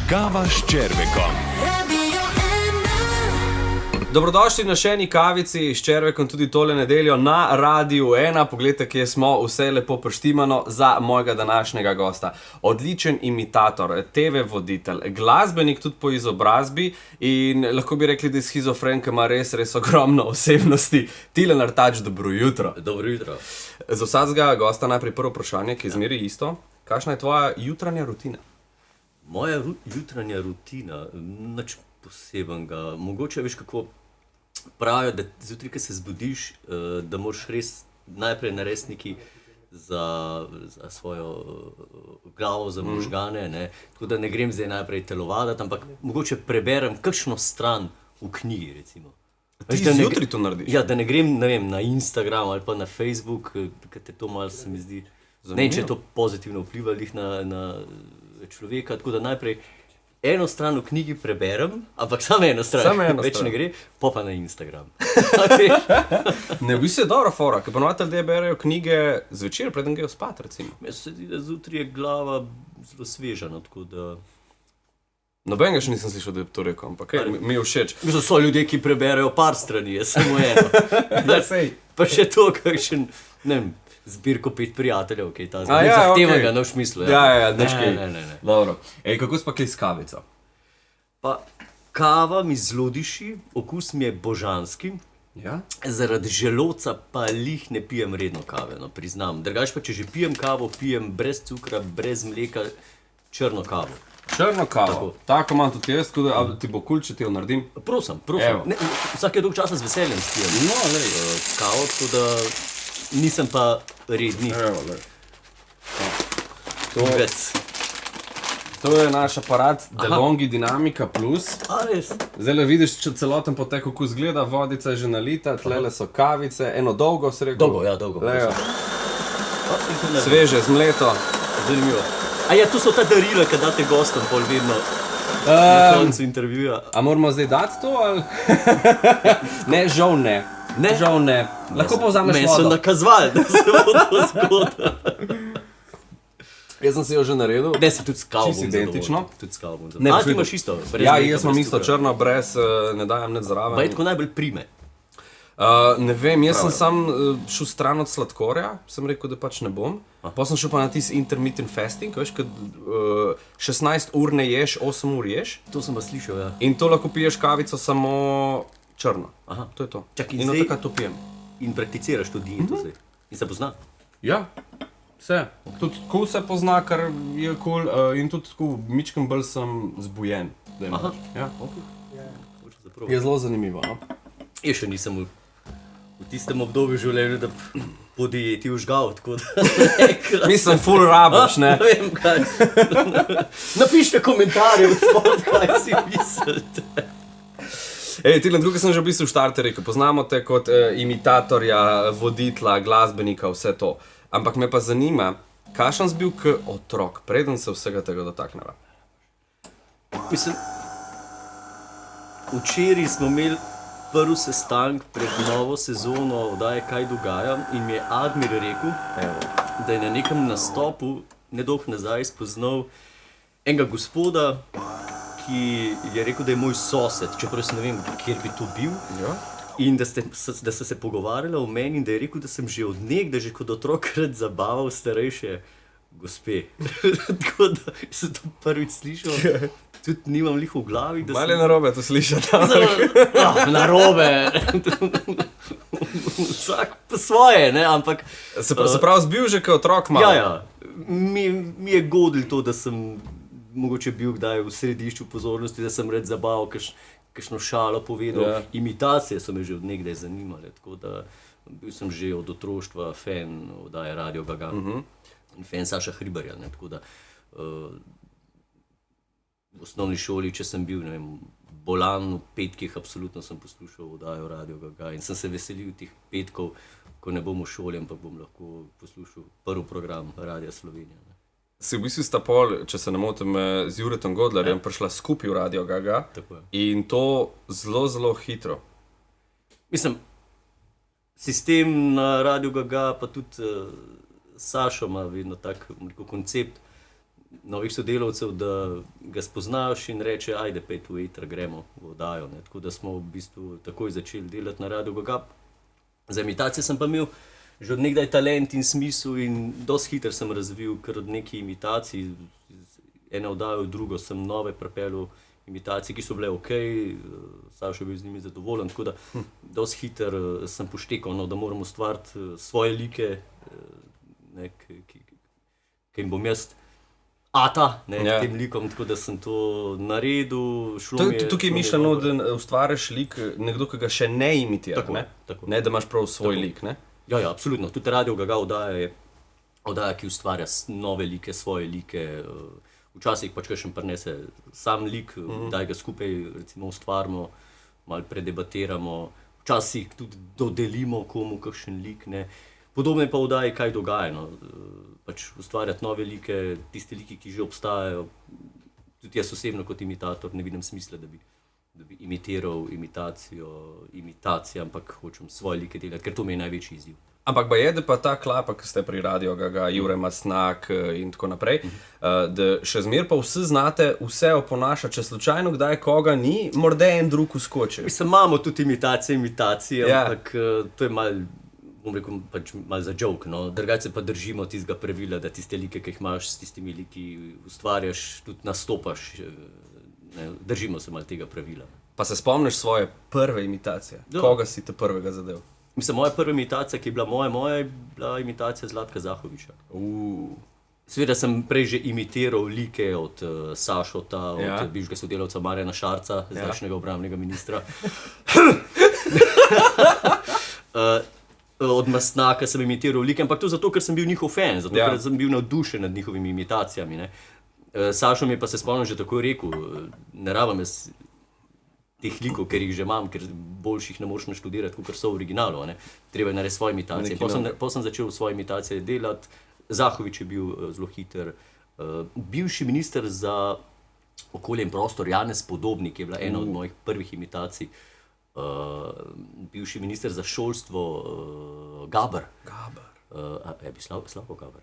Kava s Červekom. Dobrodošli na še eni kavici s Červekom tudi tole nedeljo na Radiu 1. Poglejte, kje smo, vse lepo prištimano za mojega današnjega gosta. Odličen imitator, TV voditelj, glasbenik tudi po izobrazbi in lahko bi rekli, da je shizofren, ki ima res ogromno osebnosti. Tilen Artač, dobro jutro. Dobro jutro. Za vsakega gosta najprej prvo vprašanje, ki je zmeri isto. Kakšna je tvoja jutranja rutina? Moja jutranja rutina, nič posebenega. Mogoče veš, kako pravijo, da zjutraj, ko se zbudiš, da moraš res najprej narediti nekaj za svojo glavo, za možgane, ne? Tako da ne grem zdaj najprej telovaditi, ampak mogoče preberem kakšno stran v knjigi, recimo. Ti zjutraj to narediš? Ja, da ne grem, ne vem, na Instagram ali pa na Facebook, ker te to malo se mi zdi, ne, če je to pozitivno vplivalo na človeka, tako da najprej eno stran v knjigi preberem, ampak samo eno stran, več ne gre, pa na Instagram. Ne, v bistvu je dobra fora, ker ponovadi ljudje berejo knjige zvečer, preden grejo spat, recimo. Meni se zdi, da zjutraj je glava zelo sveža, no, tako da... Nobenega še nisem slišal, da je to rekel, ampak mi je všeč. Mislim, so ljudje, ki preberejo par strani, je samo eno. Pa še to, kakšen, ne vem, zbirko 5 prijateljev, ki je ta zahtevnega, no v smislu. Ja, ne. Dobro. Kako pa kaj s kavico? Pa kava mi zelo diši, okus mi je božanski. Ja? Zaradi želodca pa lih ne pijem redno kave, no, priznam. Drugače pa, če že pijem kavo, pijem brez cukra, brez mleka, črno kavo. Črno kavo? Tako imam tudi jaz, tako da ti bo kul, če ti jo naredim. Prosim. Vsake dolg časa z veseljem spijem. No, kavo, tako da nisem pa redni. Evo, to je naš aparat DeLonghi Dynamica Plus. Res? Zdaj vidiš, če celoten potek kako izgleda, vodica je že nalita, tlele so kavice, eno dolgo si rekel. Dolgo. Sveže, zmleto. Zanimivo. A ja, to so ta darila, kad date gostom pol vedno na koncu intervjuja. A moramo zdaj dati to, ali? Ne, žal ne. Žal ne. Lahko povzameš vodo. Meni so nakazvali, da se bo to zgodilo. Jaz sem si jo že naredil. Ne, si tudi s kavo Čisto identično. Tudi s kavo. A, ti imaš isto? Ja, jaz imam isto črno, brez, ne dajem nič zraven. Pa je tako najbolj prime? Ne vem, jaz sem sam šel stran od sladkorja, sem rekel, da pač ne bom. Pa sem šel pa na tisti intermittent fasting, veš, kad 16 ur ne ješ, 8 ur ješ. To sem pa slišal, ja. In to lahko piješ kavico samo črno. Aha. To je to. Čakaj, in od takrat to pijem. In prakticiraš to dieto zdaj? In se pozna? Ja, vse. Tudi tako se pozna, kar je kul, in tudi tako mičkem bolj sem zbujen. Aha, ja. Okay. Je zelo zanimivo, no? Jaz še nisem v tistem obdobju življenja, da po dieti užgal, tako da... Mislim, full rabaš, ne? Ne vem, kaj. Napišite komentarje od spod, kaj si mislite. Tilen, tukaj sem že v bistvu v štarte rekel, poznamo te kot imitatorja, voditla, glasbenika, vse to. Ampak me pa zanima, kakšen si bil kot otrok, preden se vsega tega dotakneva? Mislim, včeraj smo imeli prvi sestank pred novo sezono oddaje Kaj dogaja in mi je Admir rekel, da je na nekem nastopu nedolgo nazaj spoznal enega gospoda, ki je rekel, da je moj sosed, čeprav se ne vem, kjer bi to bil. Ja. In da so se pogovarjali o meni in da je rekel, da sem že od nekdaj, že kot otrok rad zabaval starejše gospe. Tako da sem to prvič slišal. Tudi nimam lih v glavi, da sem... Malo je narobe to slišati. Narobe. Vsak po svoje, ne, ampak... Se pravi, zbil že kot otrok malo? Ja. Mi je godil to, da sem mogoče bil kdaj v središču pozornosti, da sem rad zabaval, kakšno šalo povedal. Ja. Imitacije so me že od nekdaj zanimale, tako da bil sem že od otroštva fan oddaje Radio Gaga. In fan Saša Hribarja, ne, tako da... V osnovni šoli, če sem bil, ne vem, bolan v petkih, absolutno sem poslušal oddajo Radio Gaga in sem se veselil tih petkov, ko ne bom v šoli, ampak bom lahko poslušal prvi program Radia Slovenija. Ne. Si v bistvu sta pol, če se ne motim, z Juretom Godlerjem prišla skupaj v Radio Gaga. Tako je. In to zelo, zelo hitro. Mislim, sistem na Radio Gaga, pa tudi Sašo ima vedno tak koncept, novih sodelavcev, da ga spoznaš in reče, ajde, pet v eter, gremo v oddajo. Ne. Tako da smo v bistvu takoj začeli delati na Radiu Ga. Za imitacije sem pa imel že od nekdaj talent in smisel in dosti hitro sem razvil kar od nekih imitacij. Ene oddaje v drugo sem nove pripeljal imitacije, ki so bile ok, Sašo je bil z njimi zadovoljen, tako da dosti hitro sem poštekal, no, da moram ustvariti svoje like, ne, ki jim bom jaz ata, ne, tem likom, tako da sem to naredil. Tukaj je mišljeno, da ustvariš lik nekdo, ki ga še ne imitira, tako. Ne, da imaš prav svoj lik, ne? Ja, absolutno. Tudi Radio Ga oddaja je oddaja, ki ustvarja nove like, svoje like. Včasih pač kakšen prinese sam lik, daj ga skupaj recimo ustvarimo, malo predebatiramo, včasih tudi dodelimo komu kakšen lik, ne. Podobno je pa v oddaji, kaj dogaja, no. Pač ustvarjati nove like, tiste like, ki že obstajajo. Tudi jaz osebno kot imitator ne vidim smisla, da bi imitiral imitacijo, ampak hočem svoje like delati, ker to mi je največji izziv. Ampak je, da pa ta klapa, ki ste pri Radiu Ga, Jure Mastnak in tako naprej, da še zmer pa vsi znate vse oponašati, če slučajno kdaj koga ni, morda en drug uskoči. Mislim, imamo tudi imitacije, ampak to je malo, bom rekel, pač malo za joke, no. Drugače pa držimo tistega pravila, da tiste like, ki jih imaš, s tistimi liki ustvarjaš, tudi nastopaš. Ne, držimo se malo tega pravila. Pa se spomniš svoje prve imitacije? Ja. Koga si te prvega zadev? Mislim, moja prva imitacija, ki je bila moja je bila imitacija Zlatka Zahovića. Seveda sem prej že imitiral like od Sašota, od bivšega sodelavca Marjana Šarca, zdajšnjega obrambnega ministra. Od Mastnaka sem imitiral like, ampak to zato, ker sem bil njihov fan, zato ker sem bil navdušen nad njihovimi imitacijami, ne. Sašo mi pa se spomnim že tako rekel, ne rabim jaz teh likov, ker jih že imam, ker boljših ne moreš naštudirati, kot so v originalu, ne. Treba je narediti svoje imitacije. Potem sem začel svoje imitacije delati. Zahović je bil zelo hiter. Bivši minister za okolje in prostor, Janez Podobnik, je bila ena od mojih prvih imitacij. Bivši minister za šolstvo, Gaber. Je bil Slavko Gaber?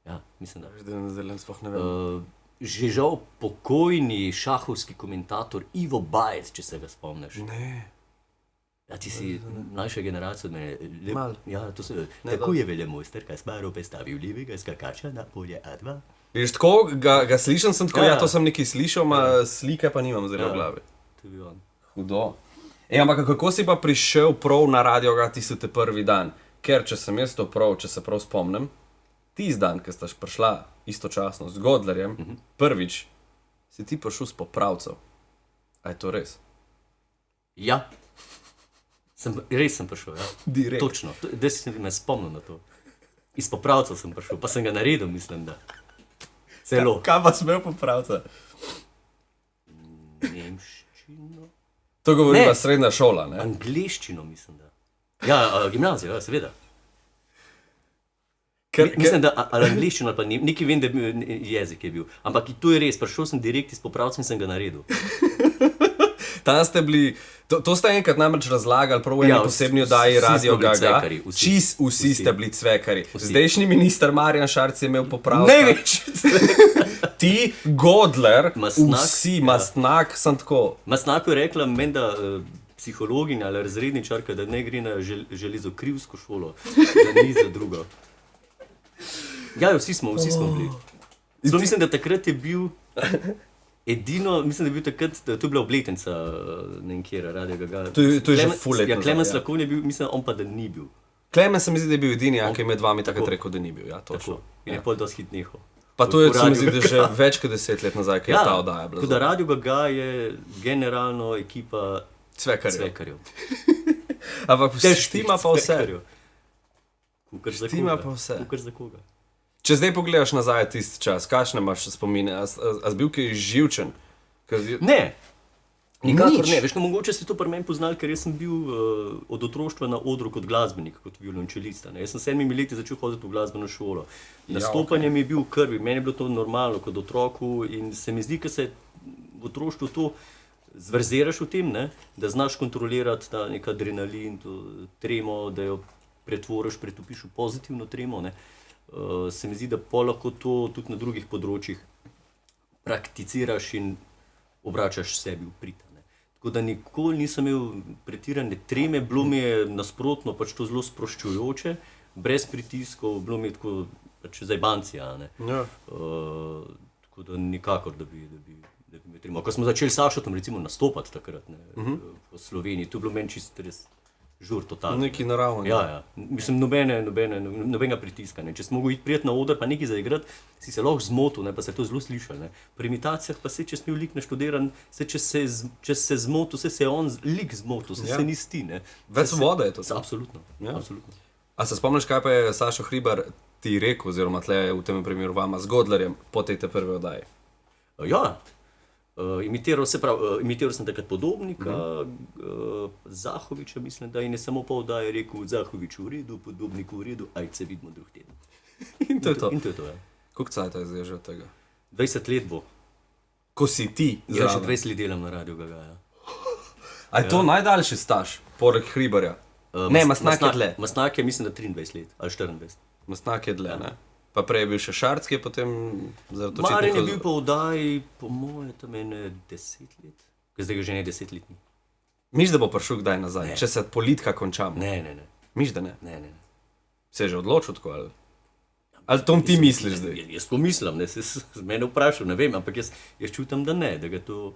Ja, mislim, da. Že žal pokojni šahovski komentator Ivo Bajec, če se ga spomniš. Ne. Ja, ti si mlajša generacija od mene. Ja, tako je velemojster, Kasparov postavil levega skakača na polje A2. Veš, tako ga slišam, sem tako, to sem nekaj slišal, slike pa nimam zdaj v glavi. To je bil on. Hudo. Ampak kako si pa prišel prav na Radio Ga tisti prvi dan? Ker če sem jaz to prav, če se prav spomnim, tisti dan, ko sta prišla istočasno z Godlerjem, prvič, si ti prišel s popravcev. A je to res? Ja. Res sem prišel, ja. Direkt. Točno. Zdaj si me spomnil na to. Iz popravcev sem prišel, pa sem ga naredil, mislim, da. Celo. Kaj pa smel popravca? Nemščino. To govori pa srednja šola, ne? Angleščino, mislim, da. Ja, gimnazijo, ja, seveda. Mislim, da ali angleščino ali pa nekaj vem, da jezik je bil. Ampak to je res, prišel sem direkt iz popravca in sem ga naredil. Tam ste bili, to ste enkrat namreč razlagali prav v eni posebni oddaji Radio Ga. Vsi ste bili cvekari. Zdajšnji minister Marjan Šarc je imel popravca. Največ cvekar. Ti, Godler, vsi, Mastnak, sem tako. Mastnak je rekla, menda psihologinja ali razredničarka, da ne gre na železokrivsko šolo, da ni za drugo. Ja, vsi smo bili. Zato mislim, da takrat je bil edino, mislim, da je bil takrat, to je bila obletnica, ne vem kjer, Radio Ga. To je že ful let nazaj. Ja, Klemen Slakonj je bil, mislim, on pa da ni bil. Klemen se mi zdi, da je bil edini, ki je med vami takrat rekel, da ni bil, ja, točno. In je pol dosti hit nehal. Pa to je, se mi zdi, da že več kot 10 let nazaj, ki je ta oddaja bila. Tako da Radio Ga je generalno ekipa cvekarjev. Ampak štima pa vse. Štima pa vse. Kukar za koga. Če zdaj pogledaš nazaj tisti čas, kakšne imaš spomine? A bil kaj živčen? Ne. Nikakor ne. Veš, mogoče si to pri meni poznali, ker jaz sem bil od otroštva na odru kot glasbenik, kot violončelista. Jaz sem 7 leti začel hoditi v glasbeno šolo. Nastopanje mi je bil v krvi, meni je bilo to normalno kot otroku in se mi zdi, ker se v otroštvu to zverzeraš v tem, ne? Da znaš kontrolirati ta nek adrenalin, to tremo, da jo pretvoriš, pretopiš v pozitivno tremo, ne? Se mi zdi, da pa lahko to tudi na drugih področjih prakticiraš in obračaš sebi v prid. Tako da nikoli nisem imel pretirane treme, bilo mi je nasprotno, pač to zelo sproščujoče, brez pritiskov, bilo mi je tako pač zajbancija. Ja. Tako da nikakor, da bi me tremal. Ko smo začeli s Sašotom recimo nastopati takrat v Sloveniji, to je bilo meni čisto res žur totalno. Neki naravni. Ja. Mislim, nobenega pritiska. Ne. Če smo mogli priti na oder pa nekaj zaigrati, si se lahko zmotil, ne, pa se je to zelo slišal. Ne. Pri imitacijah pa se, če si bil lik naštudiran, če se zmotil, se je on lik zmotil, se nisi ti. Ne. Več svobode je to. Absolutno. Ja. Absolutno. A se spomniš, kaj pa je Sašo Hribar ti rekel, oziroma tle v tem primeru vama z Godlerjem po tej prvi oddaji? Ja. Imitiral sem takrat Podobnika, Zahoviča, mislim, da in je samo pol oddaje rekel Zahovič v redu, Podobnik v redu, ajde se vidimo drug teden. In to je to. In to je to, ja. Koliko cajta je zdaj že od tega? 20 let bo. Ko si ti Ja, še zraven. 20 let delam na Radiu Gagaja. A je to najdaljši staž, poleg Hribarja? Ne, Mastnak je dlje. Mastnak je, mislim, da 23 let ali 24. Mastnak je dlje, ne? Pa prej je bil še Šarc, ki je potem zaradi Marjan je očitnih bil po oddaji, po moje, tam ene 10 let. Zdaj ga že ne 10 let ni. Miš, da bo prišel kdaj nazaj, Ne. če se politika končamo? Ne. Miš, da ne? Ne. Se je že odločil tako ali? Ali to ti misliš zdaj? Jaz pomislim, ne, se mene vprašal, ne vem, ampak jaz čutim, da ne, da ga to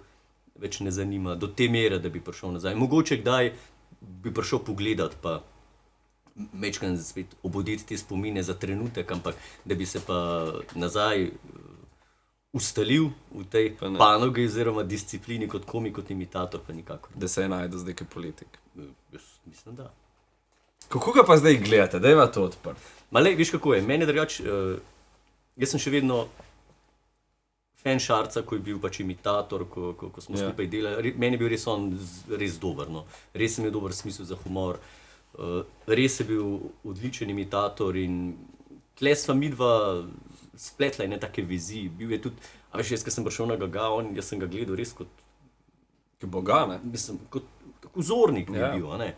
več ne zanima do te mere, da bi prišel nazaj. Mogoče kdaj bi prišel pogledat, pa mečkam spet obuditi te spomine za trenutek, ampak da bi se pa nazaj ustalil v tej panogi oziroma disciplini kot komik, kot imitator, pa nikakor. Da se je najdel zdaj kot politik. Jaz mislim, da. Kako ga pa zdaj gledate, da je to odprt? Ma lej, veš kako je, meni je drugače, jaz sem še vedno fan Šarca, ko je bil pač imitator, ko smo skupaj delali, meni je bil res on res dober, no. Res sem imel dober smisel za humor, res je bil odličen imitator in tle sva midva spletla ene take viziji, bil je tudi, a veš, jaz, ko sem prišel na Gagaja, jaz sem ga gledal res kot Boga, ne? Mislim, kot vzornik mi je bil, a ne.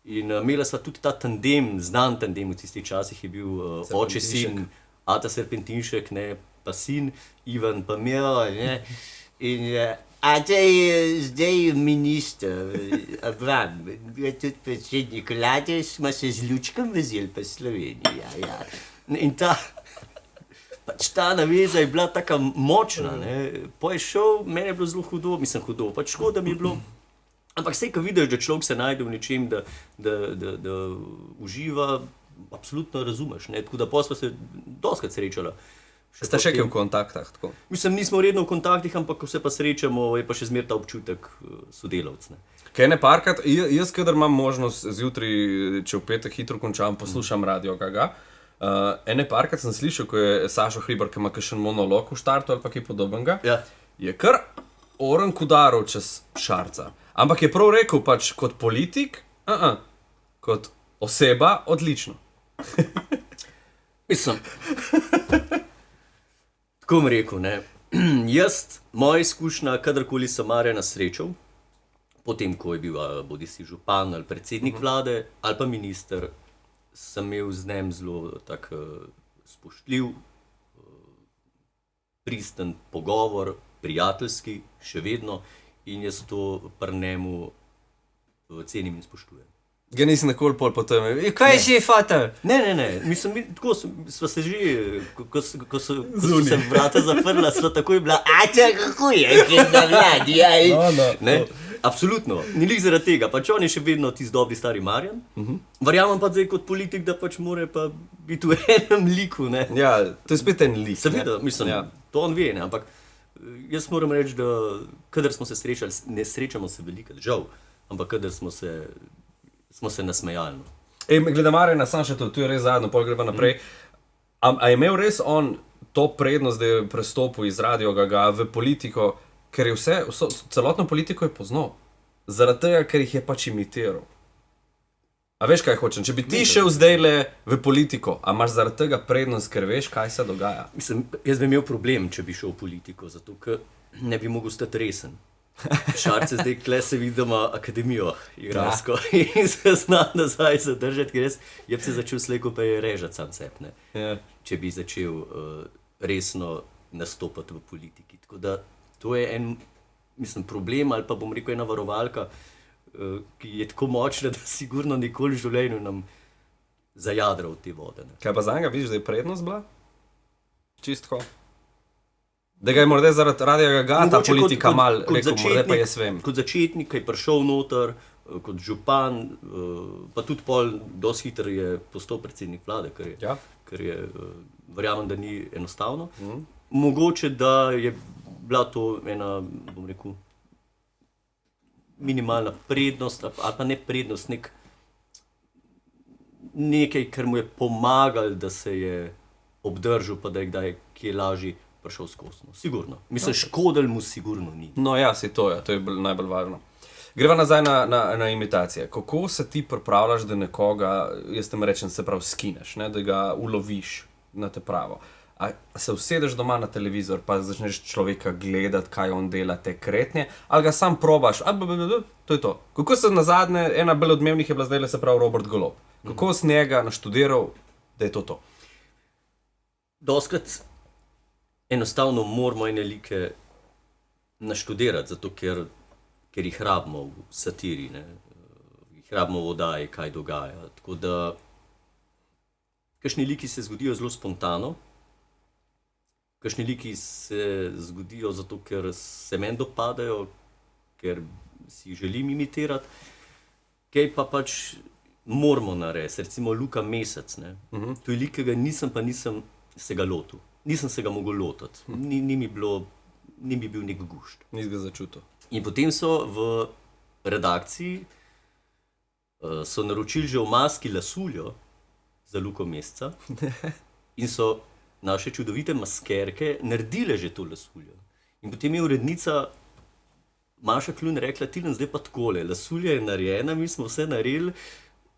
In imela sva tudi ta tandem, znan tandem v tistih časih je bil oče, sin, Ata Serpentinšek, ne, pa sin, Ivan pa Miro, ne, in Ata je zdaj minister, Abram, bil je tudi predsednik vlade, smo se z Lučkom vezeli po Sloveniji, ja. In pač ta naveza je bila taka močna, ne, po je šel, meni je bilo zelo hudo, mislim hudo, pač škoda mi je bilo, ampak sej, ko vidiš, da človek se najde v nečem, da uživa, absolutno razumeš, ne, tako da pa smo se dostikrat srečala. Ste še kaj v kontaktah, tako? Mislim, nismo redno v kontaktih, ampak ko se pa srečamo, je pa še zmer ta občutek sodelavc, ne. Kaj ne parkrat, jaz kadar imam možnost zjutraj, če v petek hitro končam, poslušam Radio Gaga, ene parkrat sem slišal, ko je Sašo Hribar, ki ima kakšen monolog v štartu ali pa kaj podobnega, je kar orenk udaril čez Šarca. Ampak je prav rekel, pač kot politik, kot oseba, odlično. Mislim, tako bom rekel, ne, jaz, moja izkušnja, kadarkoli sem Marjana srečal, potem, ko je bil bodi si župan ali predsednik vlade, ali pa minister, sem imel z njim zelo tak spoštljiv, pristen pogovor, prijateljski, še vedno, in jaz to pri njemu cenim in spoštujem. Ga nisem nikoli pol potem, Kaj si, fater? Ne, mislim, tako sva se že, ko so se vrata zaprla, sva takoj bila, kako je, ker na vladi, ne, absolutno, ni lih zaradi tega, pač on je še vedno tisti dobri stari Marjan, verjamem pa zdaj kot politik, da pač more pa biti v enem liku, ne. Ja, to je spet en lik. Seveda, mislim, to on ve, ne, ampak jaz moram reči, da kadar smo se srečali, ne srečamo se veliko, žal, ampak kadar smo se nasmejali. Glede Marjana, sam še to je res zadnjo, pol greva naprej. A je imel res on to prednost, da je prestopil iz Radio Gaga v politiko, ker je celotno politiko je poznal? Zaradi tega, ker jih je pač imitiral. A veš, kaj hočem? Če bi ti šel zdajle v politiko, a imaš zaradi tega prednost, ker veš, kaj se dogaja? Mislim, jaz bi imel problem, če bi šel v politiko, zato ker ne bi mogel stati resen. Šarce zdaj kle se vidi, da ima akademijo igralsko in se zna nazaj zadržati, ker je bi se začel slejko pa je režati sam sebe, ne. Če bi začel resno nastopati v politiki. Tako da to je en, mislim, problem ali pa bom rekel ena varovalka, ki je tako močna, da sigurno nikoli v življenju nam zajadra v te vode. Ne. Kaj pa za njega vidiš, da je prednost bila? Čistko. Da ga je morda zaradi Radija Ga ta politika mal rekel, morda pa jaz vem. Kot začetnik je prišel noter, kot župan, pa tudi pol dosti hitro je postal predsednik vlade, kar je verjamem, da ni enostavno. Mogoče, da je bila to ena, bom rekel, minimalna prednost, ali pa ne prednost, nekaj, kar mu je pomagalo, da se je obdržal, pa da je kdaj kje lažje prišel skozi. Sigurno. Mislim, škodil mu sigurno ni. No ja, si to je najbolj važno. Greva nazaj na imitacije. Kako se ti pripravljaš, da nekoga, jaz tem rečem, se prav skineš, ne? Da ga uloviš na te pravo? A se usedeš doma na televizor, pa začneš človeka gledati, kaj on dela, te kretnje, ali ga sam probaš, to je to. Kako se nazadnje, ena bolj odmevnih je bila zdaj, se pravi Robert Golob. Kako si njega naštudiral, da je to? Doskrat enostavno moramo ene like naštudirati, zato ker jih rabimo v satiri, ne? Jih rabimo v oddaji, kaj dogaja. Tako da, kakšni liki se zgodijo zelo spontano, kakšni liki se zgodijo zato, ker se meni dopadajo, ker si želim imitirati, kaj pa pač moramo narediti. Recimo Luka Mesec, ne? To je lik, ki ga nisem se ga lotil. Nisem se ga mogel lotiti. Ni mi bil nek gušt. Nisi ga začutil. In potem so v redakciji so naročili že v maski lasuljo za Luko Meseca in so naše čudovite maskerke naredile že to lasuljo. In potem je urednica Maša Klun rekla, Tilen, zdaj pa takole, lasulja je narejena, mi smo vse naredili,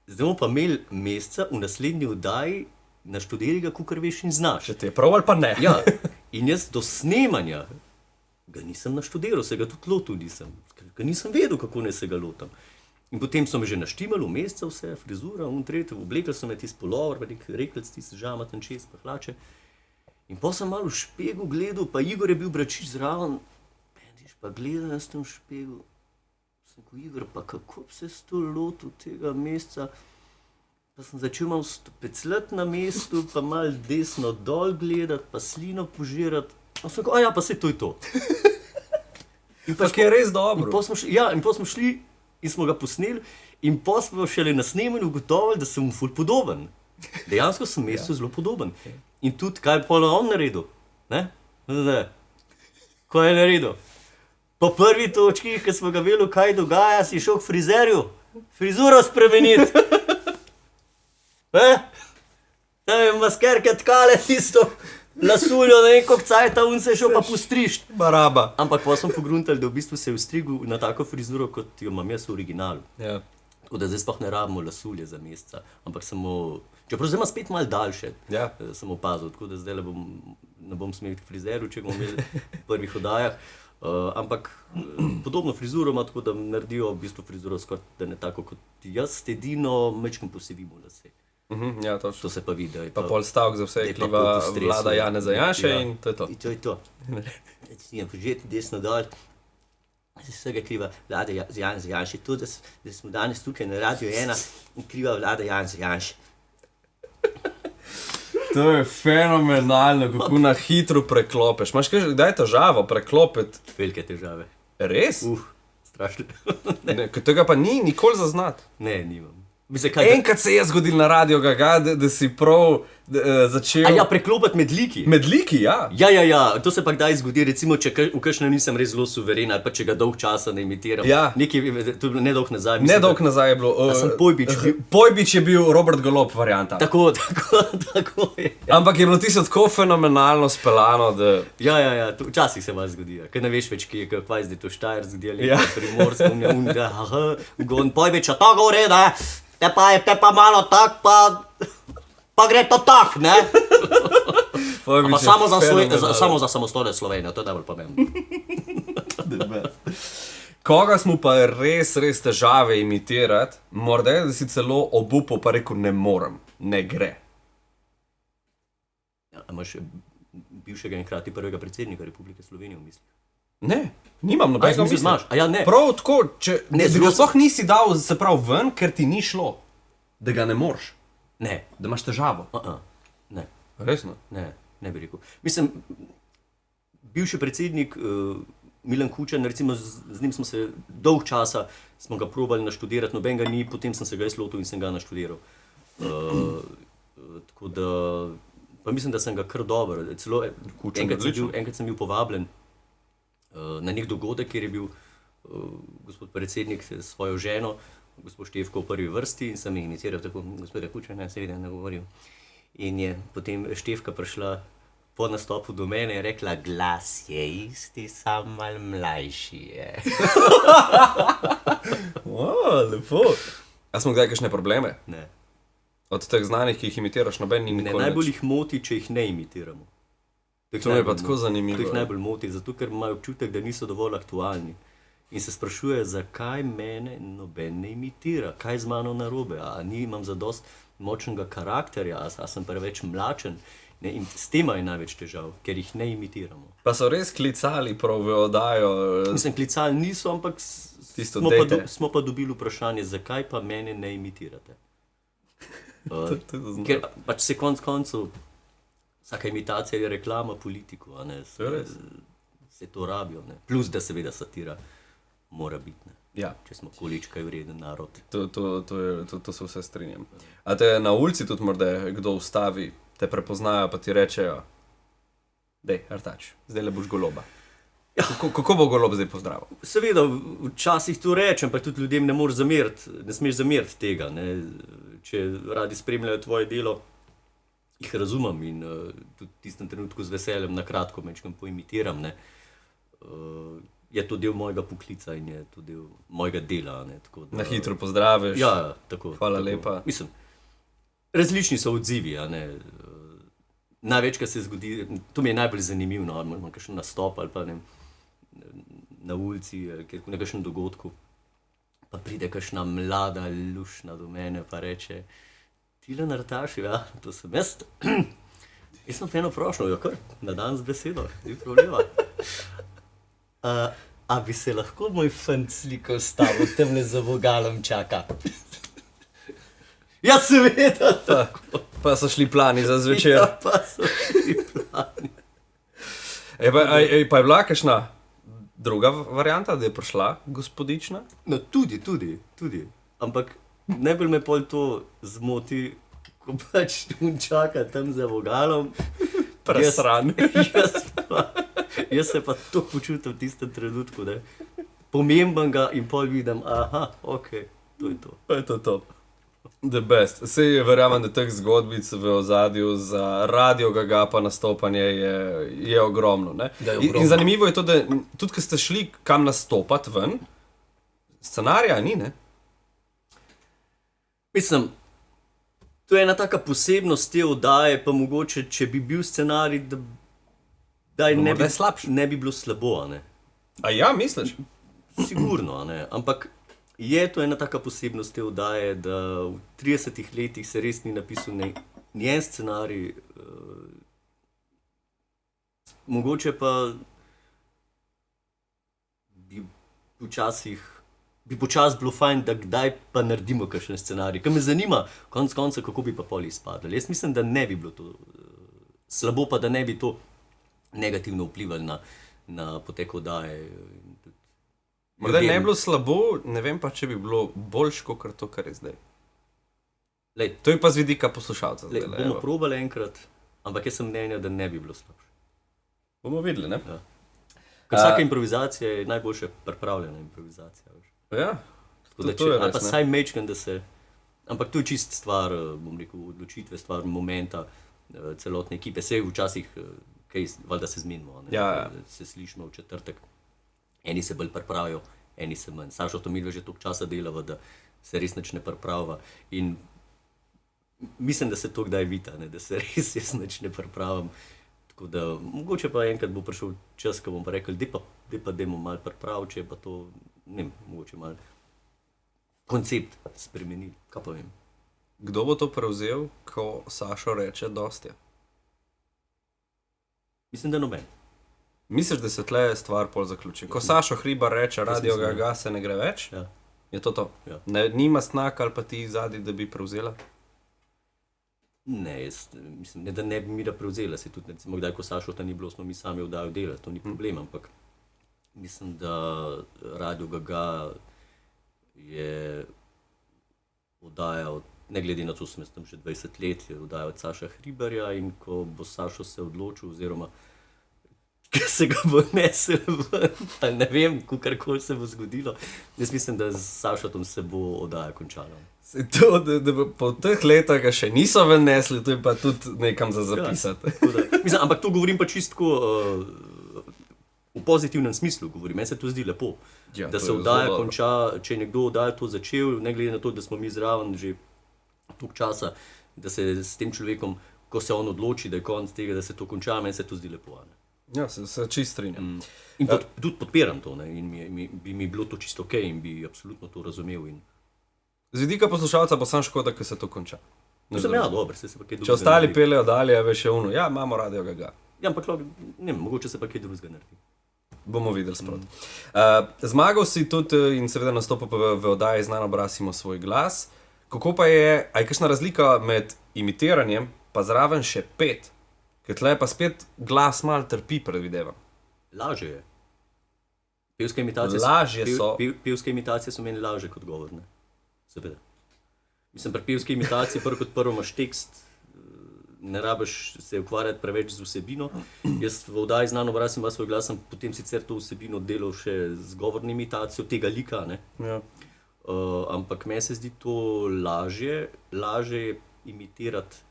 zdaj bomo pa imeli Meseca v naslednji oddaji, naštudiri ga, kakor veš in znaš. Če te je prav ali pa ne. Ja, in jaz do snemanja ga nisem naštudiral, se ga tudi lotil nisem, ker nisem vedel, kako naj se ga lotam. In potem so me že naštimali v Meseca vse, frizura, oblekli so me tisti pulover, pa nek rekelc, tisti žamaten čez, pa hlače. In potem sem malo v špegu gledal, pa Igor je bil bračič zraven, pa gledam jaz tam v špegu, sem ko Igor, pa kako bi se s to lotil tega Meseca, pa sem začel malo pecljati na mestu, pa malo desno dol gledati, pa slino požirati, pa sem rekel, ja, pa se to je to. In pa je res dobro. In potem smo šli in smo ga posneli in potem smo šele na snemanju ugotovili, da sem mu ful podoben. Dejansko sem Mesecu zelo podoben. In tudi, kaj je pol on naredil? Ne? Kaj je naredil? Po prvi točki, ko smo ga vedeli, kaj dogaja, si šel k frizerju, frizuro spremeniti. Tam je maskerke tkale tisto lasuljo, ne vem, koliko cajta, on se je šel pa postrišt. Baraba. Ampak pa smo pogruntali, da v bistvu se je vstrigel na tako frizuro, kot jo imam jaz v originalu. Ja. Tako da zdaj sploh ne rabimo lasulje za Meseca, ampak samo, čeprav zdaj ima spet malo daljše, sem opazil, tako da zdaj ne bom smel k frizerju, če bomo imeli v prvih oddajah. Ampak podobno frizuro ima, tako da naredijo v bistvu frizuro skoraj, da ne tako kot jaz, edino mečkim posevimo lase. Ja, točno. To se pa vidi. Pa pol stavk za vse, kriva vlada Janeza Janše in to je to. In to je to. Če požeti desno dol, se vsega kriva vlada Janeza Janše. To, da smo danes tukaj na Radio 1, kriva vlada Janeza Janše. To je fenomenalno, kako na hitro preklopeš. Imaš kdaj težavo preklopiti? Velike težave. Res? Strašno. Tega pa ni nikoli zaznati. Ne, nimam. Enkrat se je zgodil na Radio Ga, da si prav začel... A ja, preklopiti med liki. Med liki, ja. Ja, to se pa kdaj zgodi, recimo, če v kakšnem nisem res zelo suveren, ali pa če ga dolg časa ne imitiram. Ja. Nedolg nazaj. Nedolg nazaj je bilo. Pojbič je bil Robert Golob varianta. Tako je. Ampak je bilo tisto tako fenomenalno speljano, da... Ja, včasih se vas zgodi, ker ne veš več, kaj zdaj to Štajer zgodi, ali Primorsko, Pojbič, a to govori, da te pa malo tak, pa gre to tak, ne? Pa samo za samostojno Slovenijo, to je najbolj pomembno. Koga smo pa res težave imitirati, morda je, da si celo obupal pa rekel, ne morem, ne gre. Ja, imaš bivšega in hkrati prvega predsednika Republike Slovenije v mislih. Ne, nimam nobenega misli. misli. Ja, ne. Prav tako, če Ne, da ga sploh nisi dal, se pravi, ven, ker ti ni šlo, da ga ne moreš, Ne, da imaš težavo. ne, Resno. ne bi rekel. Mislim, bivši predsednik Milan Kučan, recimo z njim smo se dolg časa, smo ga probali naštudirati, noben ga ni, potem sem se ga lotil in sem ga naštudiral. Tako da, pa mislim, da sem ga kar dobro. Celo enkrat sem bil povabljen na nek dogodek, kjer je bil gospod predsednik s svojo ženo, gospod Štefko v prvi vrsti in sem jih iniciral tako, gospoda Kučana, seveda ne govoril. In je potem Štefka prišla po nastopu do mene in rekla, glas je isti, sam malo mlajši je. Lepo. A smo kdaj kakšne probleme? Ne. Od teh znanih, ki jih imitiraš, noben ni nikoli Najbolj jih moti, če jih ne imitiramo. To mi je pa tako zanimivo. To jih najbolj moti, zato ker imajo občutek, da niso dovolj aktualni. In se sprašuje, zakaj mene noben ne imitira, kaj z mano narobe, a nimam zadost močnega karakterja, a sem preveč mlačen. Ne? In s tem je največ težav, ker jih ne imitiramo. Pa so res klicali prav v oddajo. Mislim, klicali niso, ampak smo pa dobili vprašanje, zakaj pa mene ne imitirate. Ker pač se konc koncev, vsaka imitacija je reklama politiku, a ne, se to rabijo, ne. Plus, da seveda satira mora biti, ne. Ja. Če smo količkaj vreden narod. To se vse strinjam. A te na ulici tudi morda kdo ustavi, te prepoznajo, pa ti rečejo, dej, Artač, zdaj le boš Goloba. Ja. Kako bo Golob zdaj pozdravil? Seveda, včasih to rečem, pa tudi ljudem ne moreš zameriti, ne smeš zameriti tega, ne. Če radi spremljajo tvoje delo, jih razumem in tudi v tistem trenutku z veseljem na kratko mečkam poimitiram, ne. Je to del mojega poklica in je to del mojega dela, ne, tako da... Na hitro pozdraviš. Ja, tako. Hvala tako. lepa. Mislim, različni so odzivi, a ne. Največkrat se zgodi, to mi je najbolj zanimivo, no, imam kakšen nastop ali pa ne, na ulici, na kakšnem dogodku, pa pride kakšna mlada lušna do mene pa reče, Tilen Artaš, ja, to sem jaz. Jaz sem eno prošnjo, jo kar, na dan z besedo, ni problema. A bi se lahko moj fant slikal s tabo, temle za vogalom čaka? Ja, seveda, tako. Pa so šli plani za zvečer. Ja, pa so šli plani. Pa je bila kakšna druga varianta, da je prišla gospodična? No, tudi. Ampak najbolj me pol to zmoti, ko pač on čaka tam za vogalom. Presran. Jaz se pa to počutim v tistem trenutku, da pomemben ga in pol vidim, aha, okej, to je to. To je to. The best. Sej verjamem, da teh zgodbic v ozadju za Radio Gaga pa nastopanje je ogromno, ne? In zanimivo je to, da tudi, ko ste šli kam nastopati ven, scenarija ni, ne? Mislim, to je ena taka posebnost te oddaje, pa mogoče, če bi bil scenarij, da ne bi bilo slabo, a ne? A ja, misliš? Sigurno, a ne, ampak je to ena taka posebnost te oddaje, da v 30 letih se res ni napisal njen scenarij, mogoče pa bi počasi bilo fajn, da kdaj pa naredimo kakšen scenarij, ker me zanima, konec konca, kako bi pa pol izpadli. Jaz mislim, da ne bi bilo to slabo, pa da ne bi to negativno vplivali na potek oddaje. Morda ne bi bilo slabo, ne vem pa, če bi bilo boljš, kot to, kar je zdaj. Lej, to je pa z vidika poslušalca. Bomo probali enkrat, ampak jaz sem mnenja, da ne bi bilo slabše. Bomo videli, ne? Ja. Ker vsaka improvizacija je najboljša pripravljena improvizacija. Veš. Ja, to je res. Pa saj mečkam, da se... Ampak to je čist stvar, bom rekel, odločitve, stvar momenta celotne ekipe. Sej včasih, kaj, valjda se zmenimo, ne? Ja. Se slišimo v četrtek. Eni se bolj pripravijo, eni se manj. Sašo to midva že toliko časa delava, da se res nič ne pripravlja. In mislim, da se to kdaj vita, ne? Da se res jaz nič ne pripravim. Tako da mogoče pa enkrat bo prišel čas, ko bom pa rekel, dajmo malo pripraviti, če pa to, ne vem, mogoče malo koncept spremenili. Kaj pa vem? Kdo bo to prevzel, ko Sašo reče dosti? Mislim, da noben. Misliš, da se tle stvar pol zaključi? Ko Sašo Hribar reče, Radio Ga se ne gre več, Ja. je to? Ja. Nima Snak ali pa ti zadnji, da bi prevzela? Ne, jaz mislim, ne, da ne bi mi da prevzela. Se tudi, recimo, kdaj, ko Sašo ta ni bilo, smo mi sami oddajo delati, to ni problem, ampak mislim, da Radio Ga je oddajal, ne glede na to, sem tam že 20 let, je oddajal od Saša Hribarja in ko bo Sašo se odločil, oziroma ker se ga bo nesel ven, ali ne vem, kakorkoli se bo zgodilo, jaz mislim, da z Sašotom se bo oddaja končala. To, da po teh letih ga še niso ven nesli, to je pa tudi nekam za zapisati. Mislim, ampak to govorim pa čistko v pozitivnem smislu, govorim. Meni se to zdi lepo, da se oddaja konča, če je nekdo oddaja to začel, ne glede na to, da smo mi zraven že toliko časa, da se s tem človekom, ko se on odloči, da je konec tega, da se to konča, meni se to zdi lepo. Ne? Ja, se čist strinjam. In tudi podpiram to, ne? In bi mi bilo to čisto ok in bi absolutno to razumel. Z vidika poslušalca pa sam škoda, ker se to konča. Dobro, se pa kaj drugega. Če ostali pelejo dalje, veš je ono, ja, imamo Radio Ga. Ja, ampak ne, mogoče se pa kaj drugega naredi. Bomo videli sproti. Zmagal si tudi in seveda nastopil v oddaji Znan obraz ima svoj glas. Kako pa je, a je kakšna razlika med imitiranjem pa zraven še pet? Ker tle pa spet glas malo trpi, predvidevam. Lažje je. Pevske imitacije so meni lažje kot govor, ne? Seveda. Mislim, pri pevski imitaciji prvo kot prvo imaš tekst, ne rabiš se ukvarjati preveč z vsebino. Jaz v oddaji Znan obraz ima svoj glas, sem potem sicer to vsebino delal še z govorno imitacijo tega lika, ne? Ja. Ampak meni se zdi to lažje je imitirati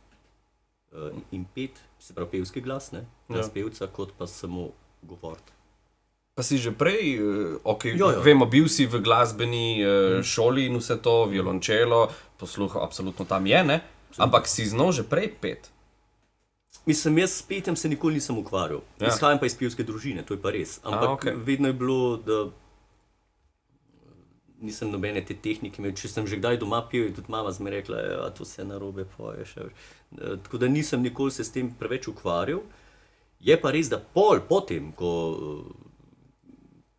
in pet, se pravi pevski glas, ne? Glas pevca, kot pa samo govoriti. Pa si že prej, vemo, bil si v glasbeni šoli in vse to, violončelo, posluh absolutno tam je, ne? Ampak si znal že prej pet. Mislim, jaz s petjem se nikoli nisem ukvarjal. Izhajam pa iz pevske družine, to je pa res. Ampak vedno je bilo, da nisem nobene te tehnike imel. Če sem že kdaj doma pil, je tudi mama zmeraj rekla, da to vse narobe poješ. Tako da nisem nikoli se s tem preveč ukvarjal. Je pa res, da potem, ko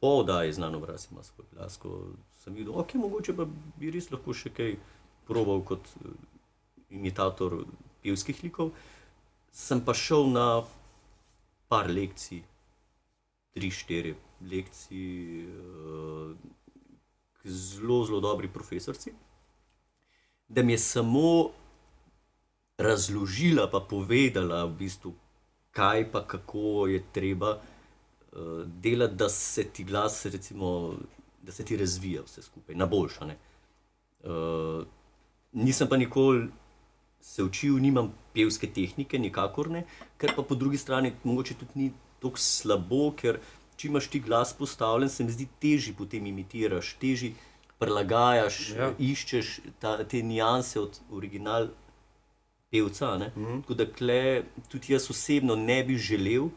po oddaji Znan obraz ima svoj glas, ko sem videl, ok, mogoče pa bi res lahko še kaj probal kot imitator pevskih likov, sem pa šel na par lekcij, 3-4 lekcij k zelo dobri profesorci, da mi je samo razložila pa povedala v bistvu, kaj pa kako je treba delati, da se ti glas, recimo, da se ti razvija vse skupaj, na boljša, ne. Nisem pa nikoli se učil, nimam pevske tehnike, nikakor ne, ker pa po drugi strani mogoče tudi ni tako slabo, ker če imaš ti glas postavljen, se mi zdi težji potem imitiraš, težji prilagajaš, iščeš te nianse od original pevca, ne. Tako da tudi jaz osebno ne bi želel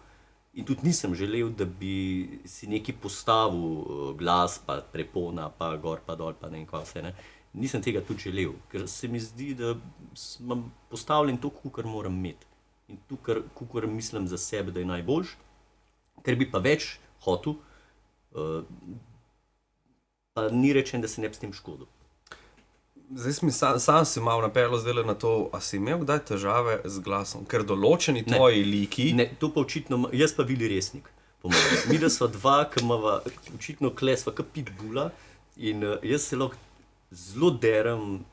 in tudi nisem želel, da bi si nekaj postavil glas, pa prepona, pa gor, pa dol, pa ne vem kaj vse, ne. Nisem tega tudi želel, ker se mi zdi, da sem postavljen to, kakor moram imeti. In to, kakor mislim za sebe, da je najboljš, ker bi pa več hotel, pa ni rečen, da se ne bi s tem škodil. Zdaj sam si malo napeljal zdaj na to, a si imel kdaj težave z glasom? Ker določeni tvoji liki... Ne, to pa očitno, jaz pa Vili Resnik, po mojem. Mi da sva dva, ki imava očitno sva kot pitbula in jaz se lahko zelo derem,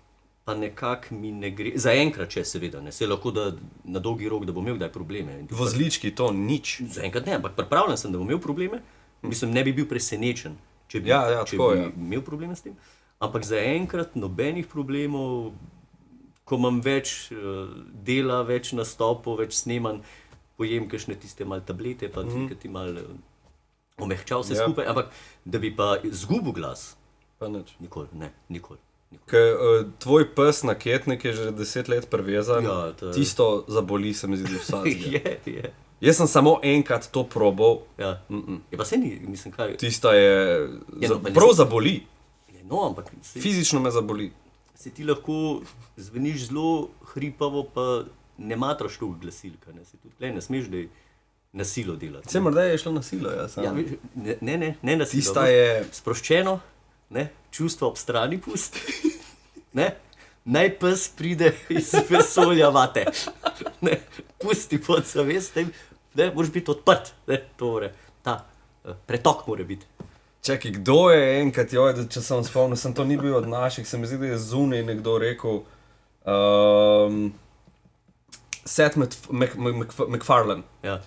pa nekako mi ne gre, zaenkrat če seveda, ne, se lahko da na dolgi rok, da bom imel kdaj probleme. Vozlički to nič. Zaenkrat ne, ampak pripravljen sem, da bom imel probleme, mislim, ne bi bil presenečen, če bi imel probleme s tem. Ampak zaenkrat nobenih problemov, ko imam več dela, več nastopov, več snemanj, pojem kakšne tiste malo tablete, pa ki ti malo omehčal vse skupaj, ampak da bi pa izgubil glas, pa nič. Nikoli. Ker tvoj pes na Ketnik je že 10 let privezan, tisto zaboli se mi zdi vsakega. Je. Jaz sem samo enkrat to probal. Ja. Je pa se ni, mislim kaj. Tista je, prav zaboli. No, ampak... Fizično me zaboli. Se ti lahko zveniš zelo hripavo, pa ne matraš toliko glasilka, ne. Se tudi ne smeš, da na silo delati. Vse morda je šlo na silo, ja. Ja, ne na silo. Tista je... Sproščeno, ne, čustvo ob strani pusti. Ne, naj pes pride iz vesolja vate. Ne, pusti podzavest, ne, moraš biti odprt. Ne, to mora, ta pretok mora biti. Čakaj, kdo je enkrat, če sem spomnil, to ni bil od naših, se mi zdi, da je zunaj nekdo rekel, Seth MacFarlane, Ja.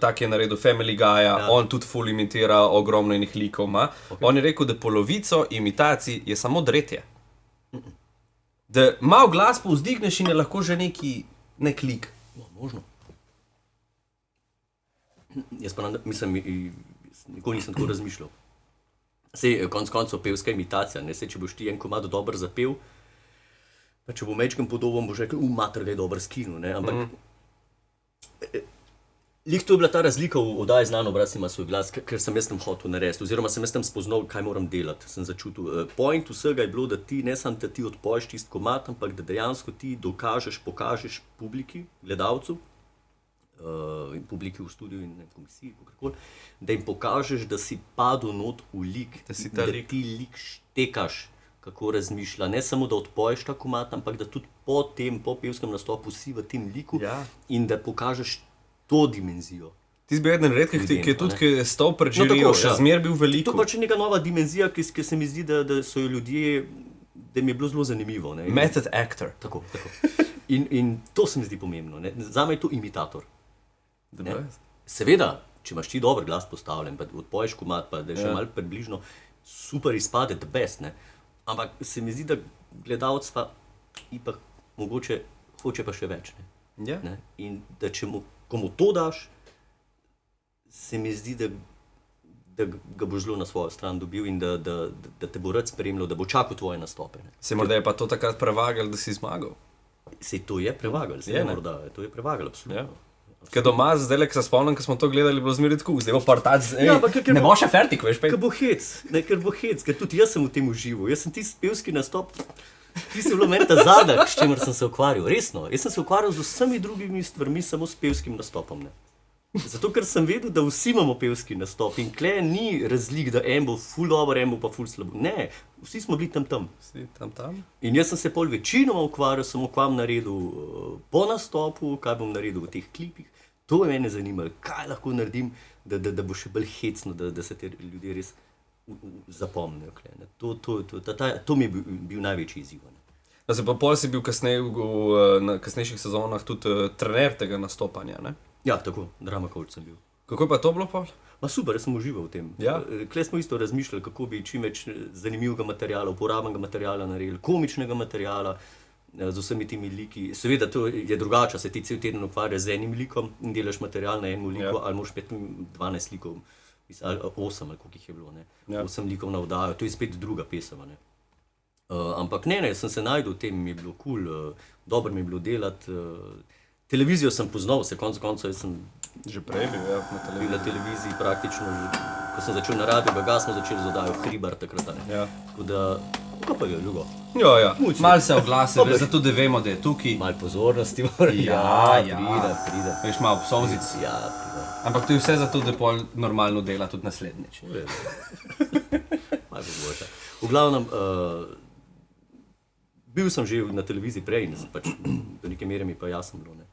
Tak je naredil Family Guyja, Ja. on tudi ful imitira ogromno enih likov ima. On je rekel, da polovico imitacij je samo dretje. Da malo glas povzdigneš in je lahko že nek lik. Možno. Jaz pa mislim, nikoli nisem tako razmišljal. Sej, konec koncev, pevska imitacija, ne, sej, če boš ti en komad dobro zapel, pa če bo mečkem podoben, boš rekel, mater, da je dober skinu, ne, ampak lih to je bila ta razlika v oddaji Znan obraz ima svoj glas, ker sem jaz tam hotel narediti, oziroma sem jaz tam spoznal, kaj moram delati, sem začutil. Point vsega je bilo, da ti ne samo, da ti odpoješ tisti komad, ampak da dejansko ti dokažeš, pokažeš publiki, gledalcu, in publiki v studiu in komisiji, kakorkoli, da jim pokažeš, da si padel not v lik, da ti lik štekaš, kako razmišlja. Ne samo, da odpoješ ta komad, ampak da tudi po pevskem nastopu si v tem liku in da pokažeš to dimenzijo. Ti si bil eden redkih, ki je tudi, ki je stal pred žirijo, še zmer bil veliko. To pač je neka nova dimenzija, ki se mi zdi, da so jo ljudje, da mi je bilo zelo zanimivo. Ne? Method actor. Tako. In to se mi zdi pomembno. Ne? Zame je to imitator. Seveda, če imaš ti dober glas postavljen, pa odpoješ komad, pa da je še malo približno, super izpade, the best, ne? Ampak se mi zdi, da gledalec pa ipak mogoče hoče pa še več. Ne? In da če komu to daš, se mi zdi, da ga boš zelo na svojo stran dobil in da te bo rad spremljal, da bo čakal tvoje nastope. Ne? Se morda je pa to takrat prevagal, da si zmagal? Se to je prevagal, to je prevagal, absolutno. Ker doma, zdaj, ko se spomnim, ko smo to gledali, bilo zmeraj tako, zdaj bo partač, ne bo še fertik, veš, pej. Ker bo hec, ker tudi jaz sem v tem užival. Jaz sem tisti pevski nastop, ti si bilo meni ta zadek, s čimer sem se ukvarjal, resno. Jaz sem se ukvarjal z vsemi drugimi stvarmi, samo s pevskim nastopom, ne. Zato, ker sem vedel, da vsi imamo pevski nastop in kle ni razlik, da en bo ful dober, en bo pa ful slabo. Ne, vsi smo bili tam. Vsi tam. In jaz sem se pol večinoma ukvarjal, samo kaj bom naredil po nastopu, kaj bom naredil v teh klipih. To je mene zanimalo, kaj lahko naredim, da bo še bolj hecno, da se te ljudje res zapomnijo. To mi je bil največji izziv. Pol si bil na kasnejših sezonah tudi trener tega nastopanja, ne? Ja, tako, Drama Coach sem bil. Kako je pa to bilo pol? Super, jaz sem užival v tem. Ja? Kle smo isto razmišljali, kako bi čim več zanimivega materiala, uporabnega materiala naredili, komičnega materiala, z vsemi temi liki. Seveda to je drugače, se ti cel teden ukvarjaš z enim likom in delaš material na enem liku, ali moraš 12 likov, ali 8, ali koliko jih je bilo, ne? 8 likov na oddajo, to je spet druga pesem, ne? Ampak ne, sem se najdel v tem, mi je bilo kul, dobro mi je bilo delati. Televizijo sem poznal, konec koncev jaz sem že prej bil na televiziji praktično, ko sem začel na radiju, smo začeli z oddajo Hribar takrat. Tako da, kako pa je ljubo? Ja. Mal se oglasi, zato da vemo, da je tukaj. Mal pozornosti mora. Pride. Veš, malo solzic. Ja, pride. Ampak to je vse zato, da pol normalno dela tudi naslednjič. Mal boljša. V glavnem, bil sem že na televiziji prej in pač do neke mere mi pa jasno bilo, ne?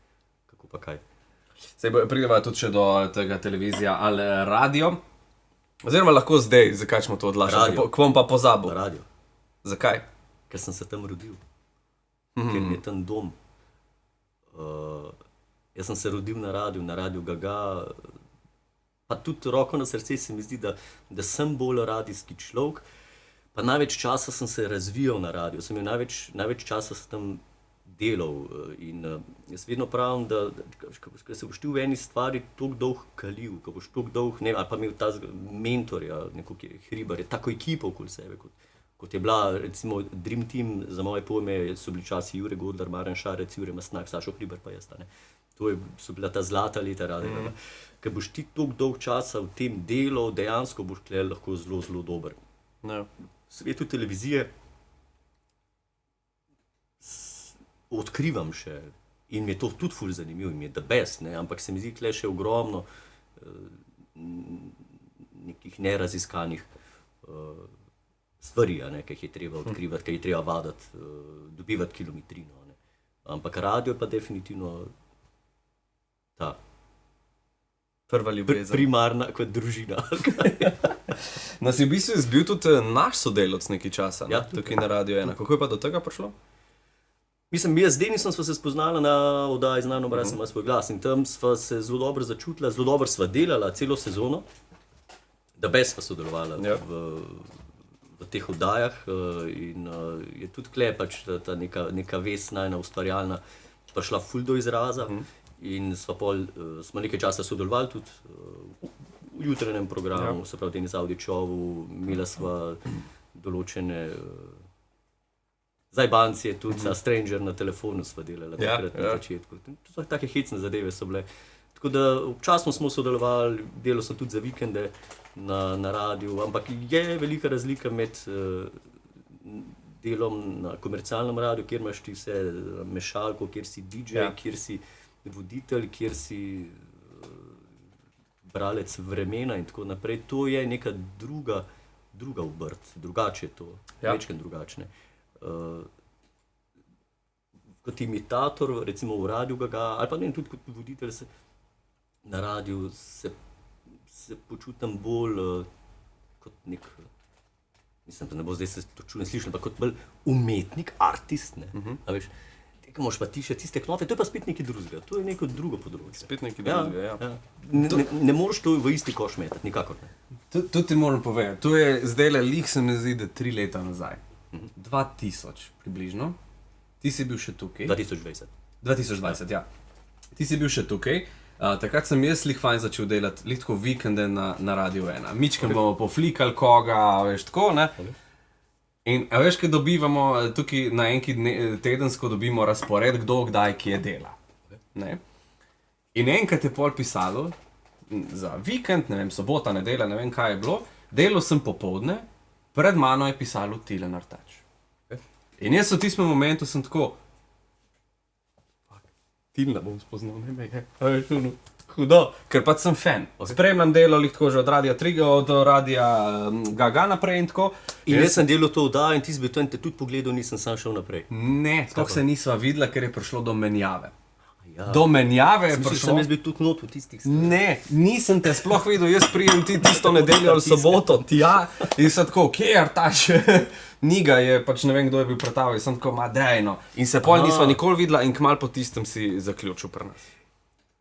Kako pa kaj. Sej prideva tudi še do tega televizija ali radio. Oziroma lahko zdaj, zakaj smo to odlašali? Ko bom pa pozabil. Radio. Zakaj? Ker sem se tam rodil. Ker mi je tam dom. Jaz sem se rodil na radiju Gaga. Pa tudi roko na srce se mi zdi, da sem bolj radijski človek. Pa največ časa sem se razvijal na radiju. Sem imel največ časa sem tam delal. In jaz vedno pravim, da ko se boš ti v eni stvari toliko dolgo kalil, ko boš toliko dolgo, ne, ali pa imel ta mentorja, nekog Hribar, tako ekipo okoli sebe, kot je bila, recimo Dream Team, za moje pojme so bili časi Jure Godler, Marjan Šarec, Jure Mastnak, Sašo Hribar pa jaz. To so bila ta zlata leta radija. Ker boš ti toliko dolgo časa v tem delu, dejansko boš lahko zelo, zelo dober. V svetu televizije odkrivam še In mi je to tudi ful zanimivo, in mi je the best, ne? Ampak se mi zdi, tle še ogromno nekih neraziskanih stvari, ne, ki jih je treba odkrivati, ki jih je treba vaditi, dobivati kilometrino. Ne. Ampak radio je pa definitivno ta prva ljubezen. Primarna kot družina. Nas je v bistvu bil tudi naš sodelavec nekaj časa, ne? Ja, Tukaj na Radio 1. Kako je pa do tega prišlo? Mislim, jaz z Denisom sva se spoznala na oddaji Znano obraz ima svoj glas in tam sva se zelo dobro začutila, zelo dobro sva delala celo sezono, da sva sodelovala v teh oddajah in je tudi kle pač ta neka vez najna ustvarjalna prišla ful do izraza in smo nekaj časa sodelovali tudi v jutranjem programu, se pravi Denis Avdićovu, imela sva določene zajbancije tudi, za Stranger na telefonu sva delala takrat na začetku. To so take hecne zadeve so bile. Tako da občasno smo sodelovali, delal sem tudi za vikende na radiju, ampak je velika razlika med delom na komercialnem radiju, kjer imaš ti vse mešalko, kjer si DJ, kjer si voditelj, kjer si bralec vremena in tako naprej. To je neka druga obrt, drugače je to, večkrat drugačne. Kot imitator, recimo v radiju ali pa ne, tudi kot voditelj na radiju se počutim bolj kot nek, mislim, da ne bo zdaj se to čudno slišno, pa kot bolj umetnik, artist, ne, a veš, ko moraš pa ti še tiste knofe, to je pa spet nekaj drugega, to je neko drugo področje. Spet nekaj drugega, ja. Ne moreš to v isti koš metati, nikakor ne. To ti moram povedati, to je zdajle lih se mi zdi, da 3 leta nazaj. 2000 približno. Ti si bil še tukaj. 2020, ja. Ti si bil še tukaj. Takrat sem jaz lih fajn začel delati, lih tako vikende na Radio 1. Mičkem bomo poflikali koga, veš tako, ne? In veš, kaj dobivamo tukaj na enki tedensko dobimo razpored, kdo kdaj kje dela. Ne? In enkrat je pol pisalo za vikend, ne vem, sobota, nedelja, ne vem kaj je bilo, delal sem popoldne, pred mano je pisalo Tilen Artač. In jaz v tistem momentu sem tako, Tilna bom spoznal, ne me je, hudo, ker pač sem fan. Spremljam delo, tako že od Radia 3, od Radia Gaga naprej in tako. In jaz sem delal to oddajo in ti si bil to in te tudi pogledal, nisem sam šel naprej. Ne, sploh se nisva videla, ker je prišlo do menjave. Do menjave je prišlo. Sem jaz bil tudi not v tistih stvarih. Ne, nisem te sploh videl, jaz prijem ti tisto nedeljo ali soboto, tja, in sem tako, kje je Artač? Niga je, pač ne vem, kdo je bil pretaval, in sem tako, ma dejno. In se pol nisva nikoli videla in kmalu po tistem si zaključil pri nas.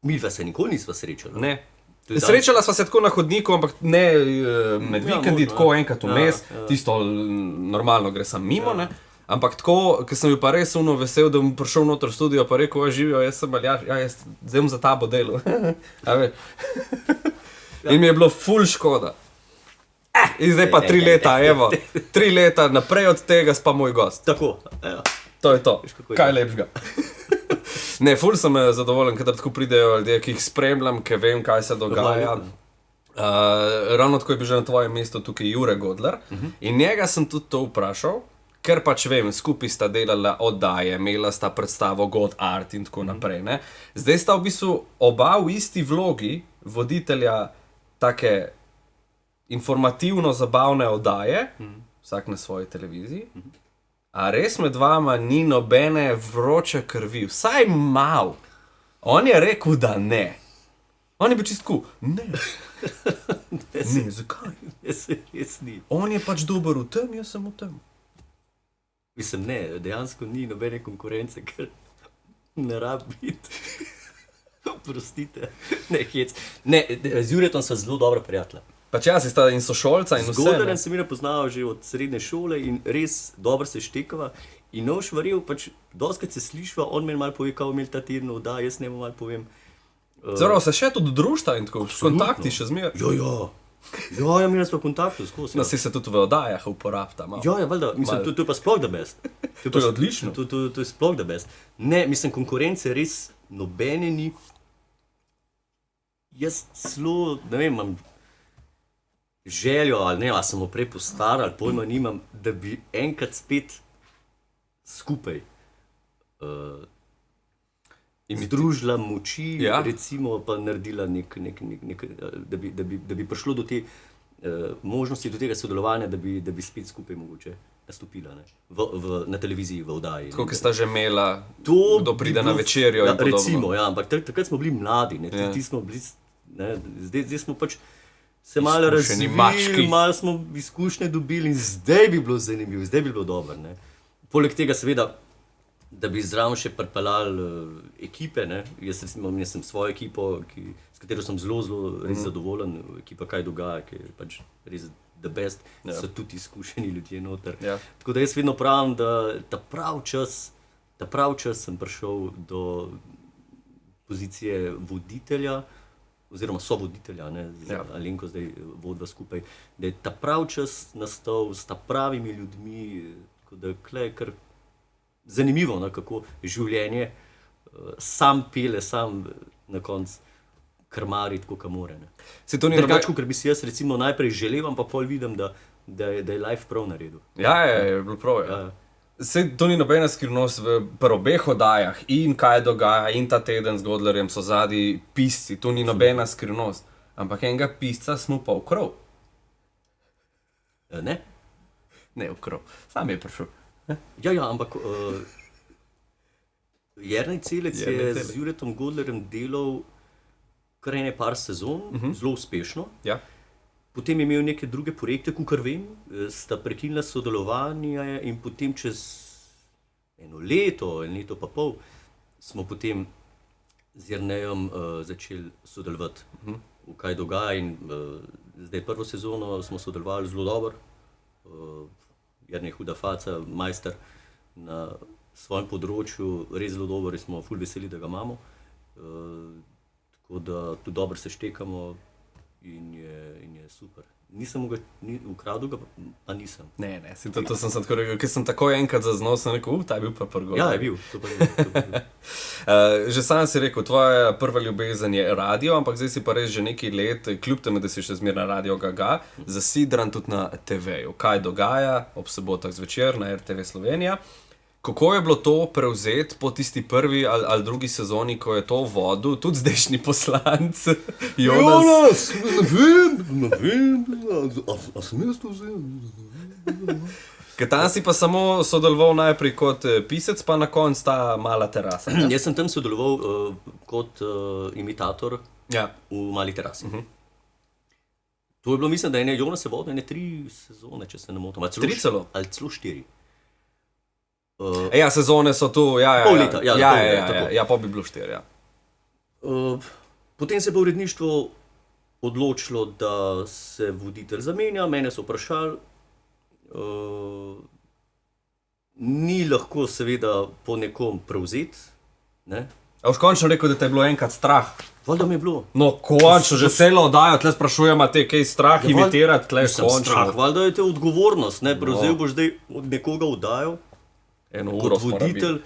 Midva se nikoli nisva srečala. Ne. Srečala sva se tako na hodniku, ampak ne med vikendi, tako enkrat vmes, tisto normalno gre sam mimo, ne. Ampak tako, ker sem bil pa res vesel, da bom prišel noter v studio, pa rekel, živijo, jaz sem Aljaž, jaz zdaj bom za tabo delal. In mi je bilo ful škoda. In zdaj pa 3 leta, evo, 3 leta naprej od tega spa moj gost. Tako, evo. To je to, kaj lepšega. Ne, ful sem zadovoljen, kadar tako pridejo ljudje, ki jih spremljam, ki vem, kaj se dogaja. Ravno tako je bil že na tvojem mestu tukaj Jure Godler in njega sem tudi to vprašal, ker pač vem, skupaj sta delala oddaje, imela sta predstavo God Art in tako naprej, ne. Zdaj sta v bistvu oba v isti vlogi voditelja take informativno-zabavne oddaje, vsak na svoji televiziji. A res med vama ni nobene vroče krvi, vsaj mal. On je rekel, da ne. On je bil čistko, ne. Ne, zakaj? Jaz ni. On je pač dober v tem, jaz sem v tem. Mislim, ne, dejansko ni nobene konkurence, ker ne rabi biti. Prostite, ne hec. Ne, z Juretom sva zelo dobra prijatelja. Pač jaz sta in sošolca in vse. Z Godlerjem sem jo poznal že od srednje šole in res dobro se štekava. In noš varil, pač doskrat se slišva, on meni malo pove, kao imel ta teden odda, jaz njemu malo povem. Zelo se še tudi družta in tako, kontakti še zmeraj. Ja, mi smo v kontaktu skozi. No, si se tudi v oddajah uporabta malo. Ja, valjda, mislim, to je pa sploh the best. To je odlično. To je sploh the best. Ne, mislim, konkurence res nobene ni. Jaz celo, ne vem, imam željo ali ne, ali sem prej postar ali pojma nimam, da bi enkrat spet skupaj združila moči, Ja. recimo pa naredila da bi prišlo do te možnosti, do tega sodelovanja, da bi spet skupaj mogoče nastopila, ne? Na televiziji, v oddaji. Tako, ki sta že imela, To kdo bi pride bilo na večerjo in podobno. recimo, ja, ampak takrat smo bili mladi, ne, Ja. ti smo bili, ne, zdaj smo pač se malo Izkušeni razvili, mački. malo smo izkušnje dobili in zdaj bi bilo zanimivo, zdaj bi bilo dobro, ne. Poleg tega seveda, da bi zraven še pripeljali ekipe, ne, jaz sem svojo ekipo, s katero sem zelo res zadovoljen, ekipa Kaj dogaja, ki je pač res the best, so tudi izkušeni ljudje noter. Ja. Tako da jaz vedno pravim, da ta prav čas sem prišel do pozicije voditelja, oziroma sovoditelja, ne, z Alenko zdaj vodva skupaj, da je ta prav čas nastal s ta pravimi ljudmi, tako da je kar zanimivo, no, kako življenje sam pele, sam na koncu krmari tako, kot more. Se to ni drugače, ker bi si jaz recimo najprej želel, pa pol vidim, da je life prav naredil. Ja, je bilo prav. Ja. Sej to ni nobena skrivnost pri obeh oddajah, in Kaj dogaja, in Ta teden z Godlerjem so zadnji pisci, to ni nobena skrivnost. Ampak enega pisca smo pa v krov. Ne? Ne v krov, sam je prišel. Ja, ampak Jernej Celec je z Juretom Godlerjem delal kar ene par sezon, zelo uspešno. Ja. Potem je imel neke druge projekte, kakor vem, sta prekinila sodelovanje in potem čez eno leto pa pol, smo potem z Jernejem začeli sodelovati v Kaj dogaja in zdaj prvo sezono smo sodelovali zelo dobro. Jernej huda faca, majster na svojem področju, res zelo dober, smo ful veseli, da ga imamo. Tako da tudi dobro se štekamo. In je super. Nisem ga ukradel, pa nisem. Ne, to sem tako rekel, ker sem tako enkrat zaznal, sem rekel, ta je bil pa prvi. Ja, je bil. Že sam si rekel, tvoja prva ljubezen je radio, ampak zdaj si pa res že nekaj let, kljub temu, da si še zmeraj na Radio Gaga, zasidran tudi na TV-ju. Kaj dogaja ob sobotah zvečer na RTV Slovenija. Kako je bilo to prevzeti po tisti prvi ali drugi sezoni, ko je to vodil tudi zdajšnji poslanec Jonas? Ne vem, a sem jaz to vzel? Ker tam si pa samo sodeloval najprej kot pisec, pa na koncu ta mala terasa. Jaz sem tam sodeloval kot imitator v Mali terasi. To je bilo, mislim, da je Jonas vodil 3 sezone, če se ne motim. 3 celo? Ali celo 4. Ja, sezone so tu, pol leta, ja, pa bi bilo 4, ja. Potem se je pa uredništvo odločilo, da se voditelj zamenja, mene so vprašali, ni lahko seveda po nekom prevzeti, ne. A boš končno rekel, da te je bilo enkrat strah? Valjda mi je bilo. No, končno, že celo oddajo, tle sprašujemo te, kaj strah imitirati, tle končno. Strah, valjda je te odgovornost, ne, prevzel boš zdaj od nekoga oddajo, kot voditelj.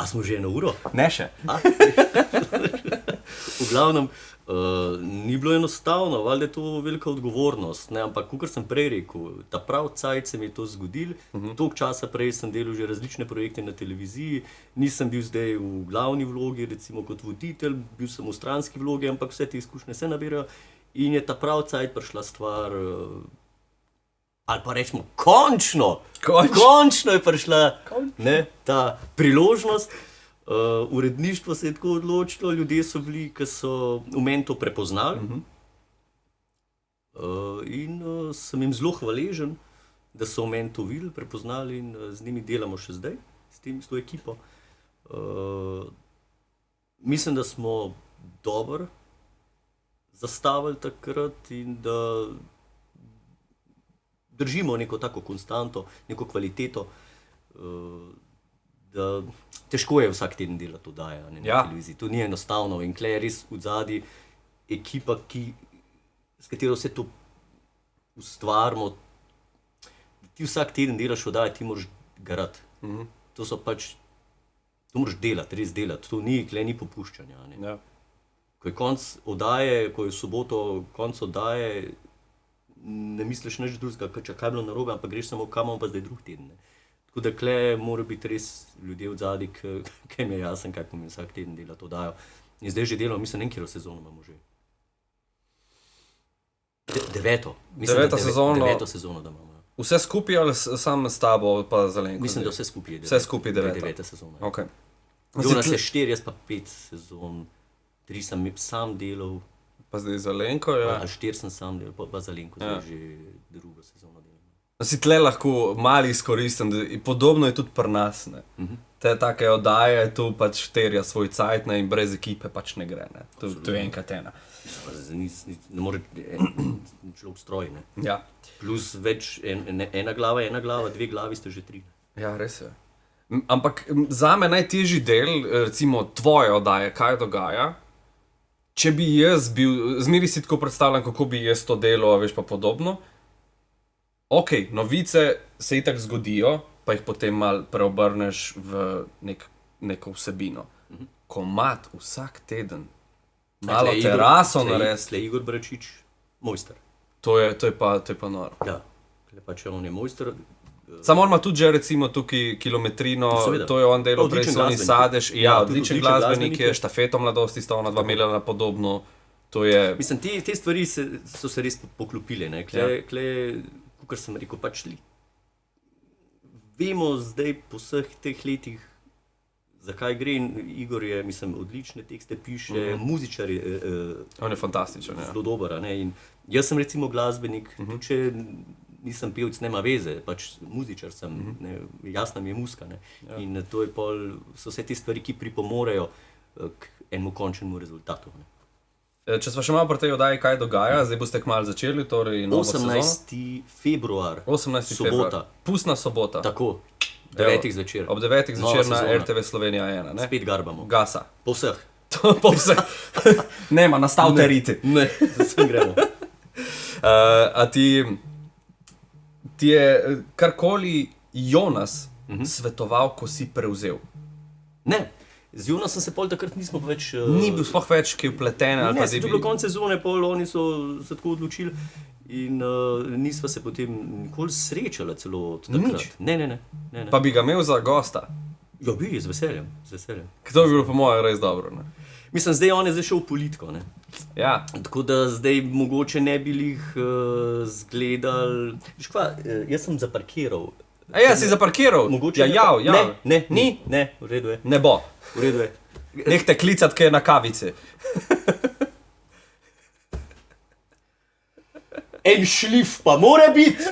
A smo že 1 uro? Ne še. V glavnem, ni bilo enostavno, valjda je to velika odgovornost, ne? Ampak kakor sem prej rekel, ta prav cajt se mi je to zgodil, toliko časa prej sem delal že različne projekte na televiziji, nisem bil zdaj v glavni vlogi, recimo kot voditelj, bil sem v stranski vlogi, ampak vse te izkušnje se nabirajo in je ta prav cajt prišla stvar, ali pa rečemo, končno je prišla ta priložnost, uredništvo se je tako odločilo, ljudje so bili, ki so v meni to prepoznali in sem jim zelo hvaležen, da so v meni to videli, prepoznali in z njimi delamo še zdaj, s to ekipo. Mislim, da smo dobro zastavili takrat in da držimo neko tako konstanto, neko kvaliteto, da težko je vsak teden delati oddaje na televiziji. To ni enostavno in tukaj je res odzadaj ekipa, s katero vse to ustvarimo. Ti vsak teden delaš oddaje, ti moraš garati. To so pač, to moraš delati, res delati. To ni, tukaj ni popuščanja. Ko je konc oddaje, ko je v soboto konc oddaje, ne misliš nič drugega, kaj je bilo narobe, ampak greš samo kam, pa zdaj drug teden. Tako da kle mora biti res ljudje v zadnji, ki jim je jasen, kaj pomeni vsak teden dela to dajo. In zdaj že delamo, mislim, nekaj sezono imamo že. Deveto. Mislim, Deveta sezono. Deveto sezono, da imamo. Vse skupaj ali sam s tabo pa Zelenko? Mislim, da vse skupaj je. Vse skupaj deveta sezona. Okay. Bilo nas je 4, jaz pa 5 sezon, 3 sem sam delal. Pa zdaj Zelenko, ja. 4 sem sam delal, pa Zelenko, zdaj že drugo sezono delam. Si tle lahko mali izkoristim, podobno je tudi pri nas, ne. Te take oddaje, tu pač terja svoj cajt, ne, in brez ekipe pač ne gre, ne. To je enkrat ena. Ne more človek stroj, ne. Ja. Plus več, ena glava, 2 glavi ste že 3. Ja, res je. Ampak zame najtežji del, recimo tvoje oddaje, kaj dogaja, če bi jaz bil, zmeri si tako predstavljam, kako bi jaz to delal, veš pa podobno. Ok, novice se itak zgodijo, pa jih potem mal preobrneš v neko vsebino. Komad vsak teden, malo teraso narediti. Tle Igor Bračič, mojster. To je pa noro. Ja, tle pa če on je mojster. Samo on ima tudi že recimo tukaj kilometrino, seveda. To je on delal prej Soni Sadež. Ja, odličen glasbenik je, je. Štafeto mladosti sta ona dva imela na podobno. To je... Mislim, te stvari so se res poklopile, ne. Kle, kakor sem rekel, pač vemo zdaj po vseh teh letih, zakaj gre. Igor je, mislim, odlične tekste piše, muzičar je, on je fantastičen, ja. Zelo dober, ne. In jaz sem recimo glasbenik, tudi če nisem pevc, nema veze, pač muzičar sem, ne, jasna mi je muzika, ne. Ja. In to je so vse te stvari, ki pripomorejo k enemu končnemu rezultatu, ne. Če smo še malo pri tej oddaji, kaj dogaja, zdaj boste kmalu začeli, torej novo sezono. 18. februar, 18. sobota. Pustna sobota. Tako, 9. zvečer. Ob 9. zvečer na RTV Slovenija 1, ne? Spet garbamo. Gasa. Po vseh. Po vseh. Nema, nastavte riti. Ne, vsem gremo. A ti je karkoli Jonas svetoval, ko si prevzel? Ne. Z Jonas sem se pol takrat nismo več... Ni bil sploh več, ki je vpleten ali pa ne, to je bilo konec sezone, pol oni so se tako odločili in nisva se potem nikoli srečala celo od takrat. Nič? Ne. Pa bi ga imel za gosta? Ja, bi, z veseljem. To bi bilo po mojem res dobro, ne? Mislim, zdaj on je zdaj šel v politiko, ne? Ja. Tako da zdaj mogoče ne bi jih zgledal... Viš kva, jaz sem zaparkiral. A ja, si zaparkiral? Mogoče ja. Ne, v redu je. Ne bo. V redu je. Nehte klicat, kaj je na kavici. En šlif pa mora biti!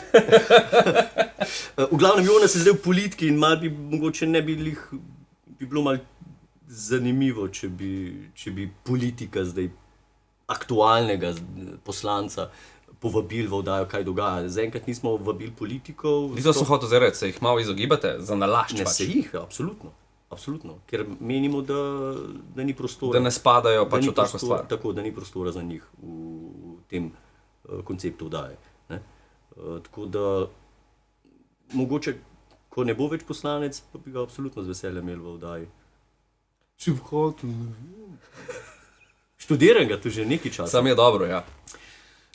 V glavnem Jonas je zdaj v politiki in mal bi mogoče ne bi bilo mal zanimivo, če bi politika zdaj aktualnega poslanca povabili v oddajo, kaj dogaja. Zaenkrat nismo vabili politikov. Zato sem hotel zdaj reči, se jih malo izogibate za nalašč Ne, pač. se jih, absolutno. Ker menimo, da ni prostora. Da ne spadajo pač v tako stvar. Tako, da ni prostora za njih v tem konceptu oddaje. Ne? Tako da mogoče, ko ne bo več poslanec, pa bi ga absolutno z veseljem imeli v oddaji. Če bi hotel, ne vem. Študiram ga tu že nekaj časa. Sam je dobro, ja.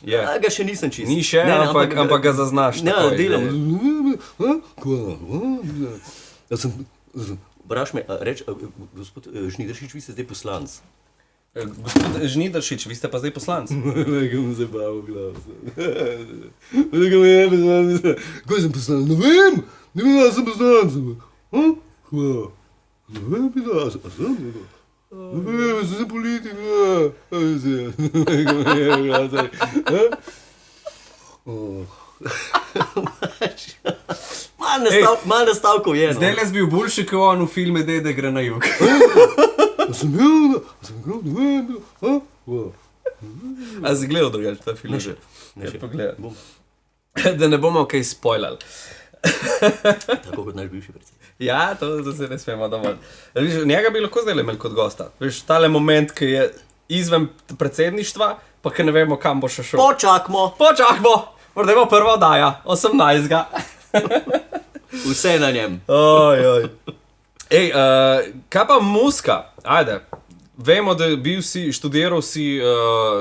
Je. Ga še nisem čist. Ni še, ampak ga zaznaš. Ne, takoj, delam. da- Vpraš me, reč, gospod Žnidaršič, vi ste zdaj poslanc. Gospod Žnidaršič, vi ste pa zdaj poslanc. Nekaj mu zabaval glas. Nekaj mu je poslanc. Kaj sem poslanc? Ne vem, da sem poslanc. Hvala. Ne vem, da sem. Ne vem, sem politik. Nekaj mu je glas. Malo nastavkov je. Zdaj le bil boljši, kot on v filme Dede gre na jug. Sem bil, ne vem. A si gledal drugače ta film? Ne še. Pogledaj. Da ne bomo kaj spoilali. Tako kot naš bivši predsednik. Ja, to se ne smemo dovolj. Njega bi lahko zdaj imeli kot gosta. Veš, tale moment, ki je izven predsedništva, pa ki ne vemo, kam bo še šel. Počakmo! Morda bo prva oddaja, 18. Vse na njem. Ej, kaj pa muzika? Ajde, Vemo, da študiral si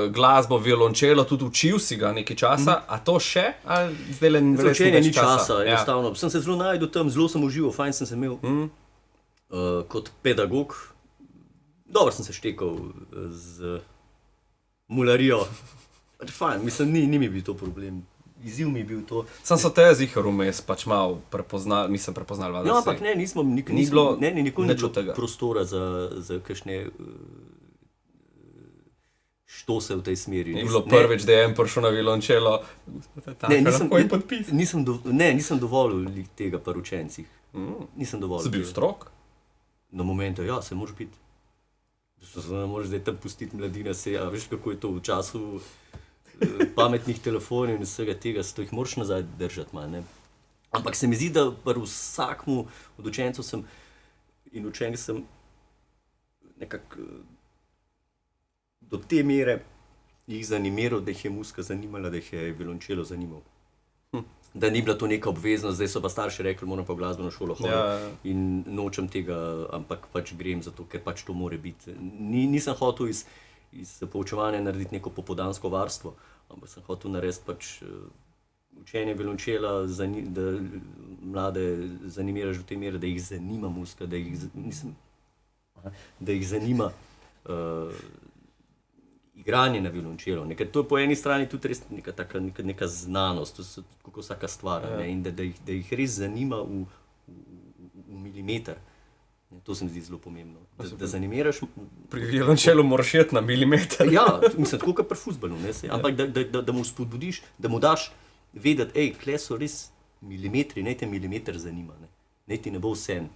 glasbo, violončelo, tudi učil si ga nekaj časa, a to še? Ali zdaj le ne Učenje ni časa, enostavno. Sem se zelo najdel tam, zelo sem užival, fajn sem se imel kot pedagog. Dobro sem se štekal z mularijo. Fajn, mislim, ni mi bil to problem. Izziv mi je bil to. Sam so te zihar vmes, pač malo prepoznal, No, ampak ne, nikoli ni bilo tega prostora za kakšne štose v tej smeri. Ni bilo prvič, da je en prišel na violončelo. Nisem dovolil tega pri učencih. Nisem dovolil. Si bil strog? Na momentu, ja, se moraš biti. Ne moreš zdaj tam pustiti mladine, a veš, kako je to v času pametnih telefonov in vsega tega, to jih moraš nazaj držati malo, ne. Ampak se mi zdi, da pri vsakmu od učencev sem nekako do te mere jih zanimiral, da jih je muzika zanimala, da jih je violončelo zanimal. Da ni bila to neka obveznost, zdaj so pa starši rekli, moram pa v glasbeno šolo hoditi in nočem tega, ampak pač grem zato, ker pač to more biti. Nisem hotel iz poučevanja narediti neko popoldansko varstvo, ampak sem hotel narediti pač učenje violončela, da mlade zanimiraš do te mere, da jih zanima muzika, da jih zanima igranje na violončelo. To je po eni strani tudi res neka znanost, to je kako vsaka stvar, in da jih res zanima v milimeter. To se mi zdi zelo pomembno. Da zanimiraš. Pri violončelu moraš iti na milimeter. Ja, mislim, tako kot pri fuzbalu, ampak da mu spodbudiš, da mu daš vedeti, kle so res milimetri, naj te milimeter zanima, naj ti ne bo vsem,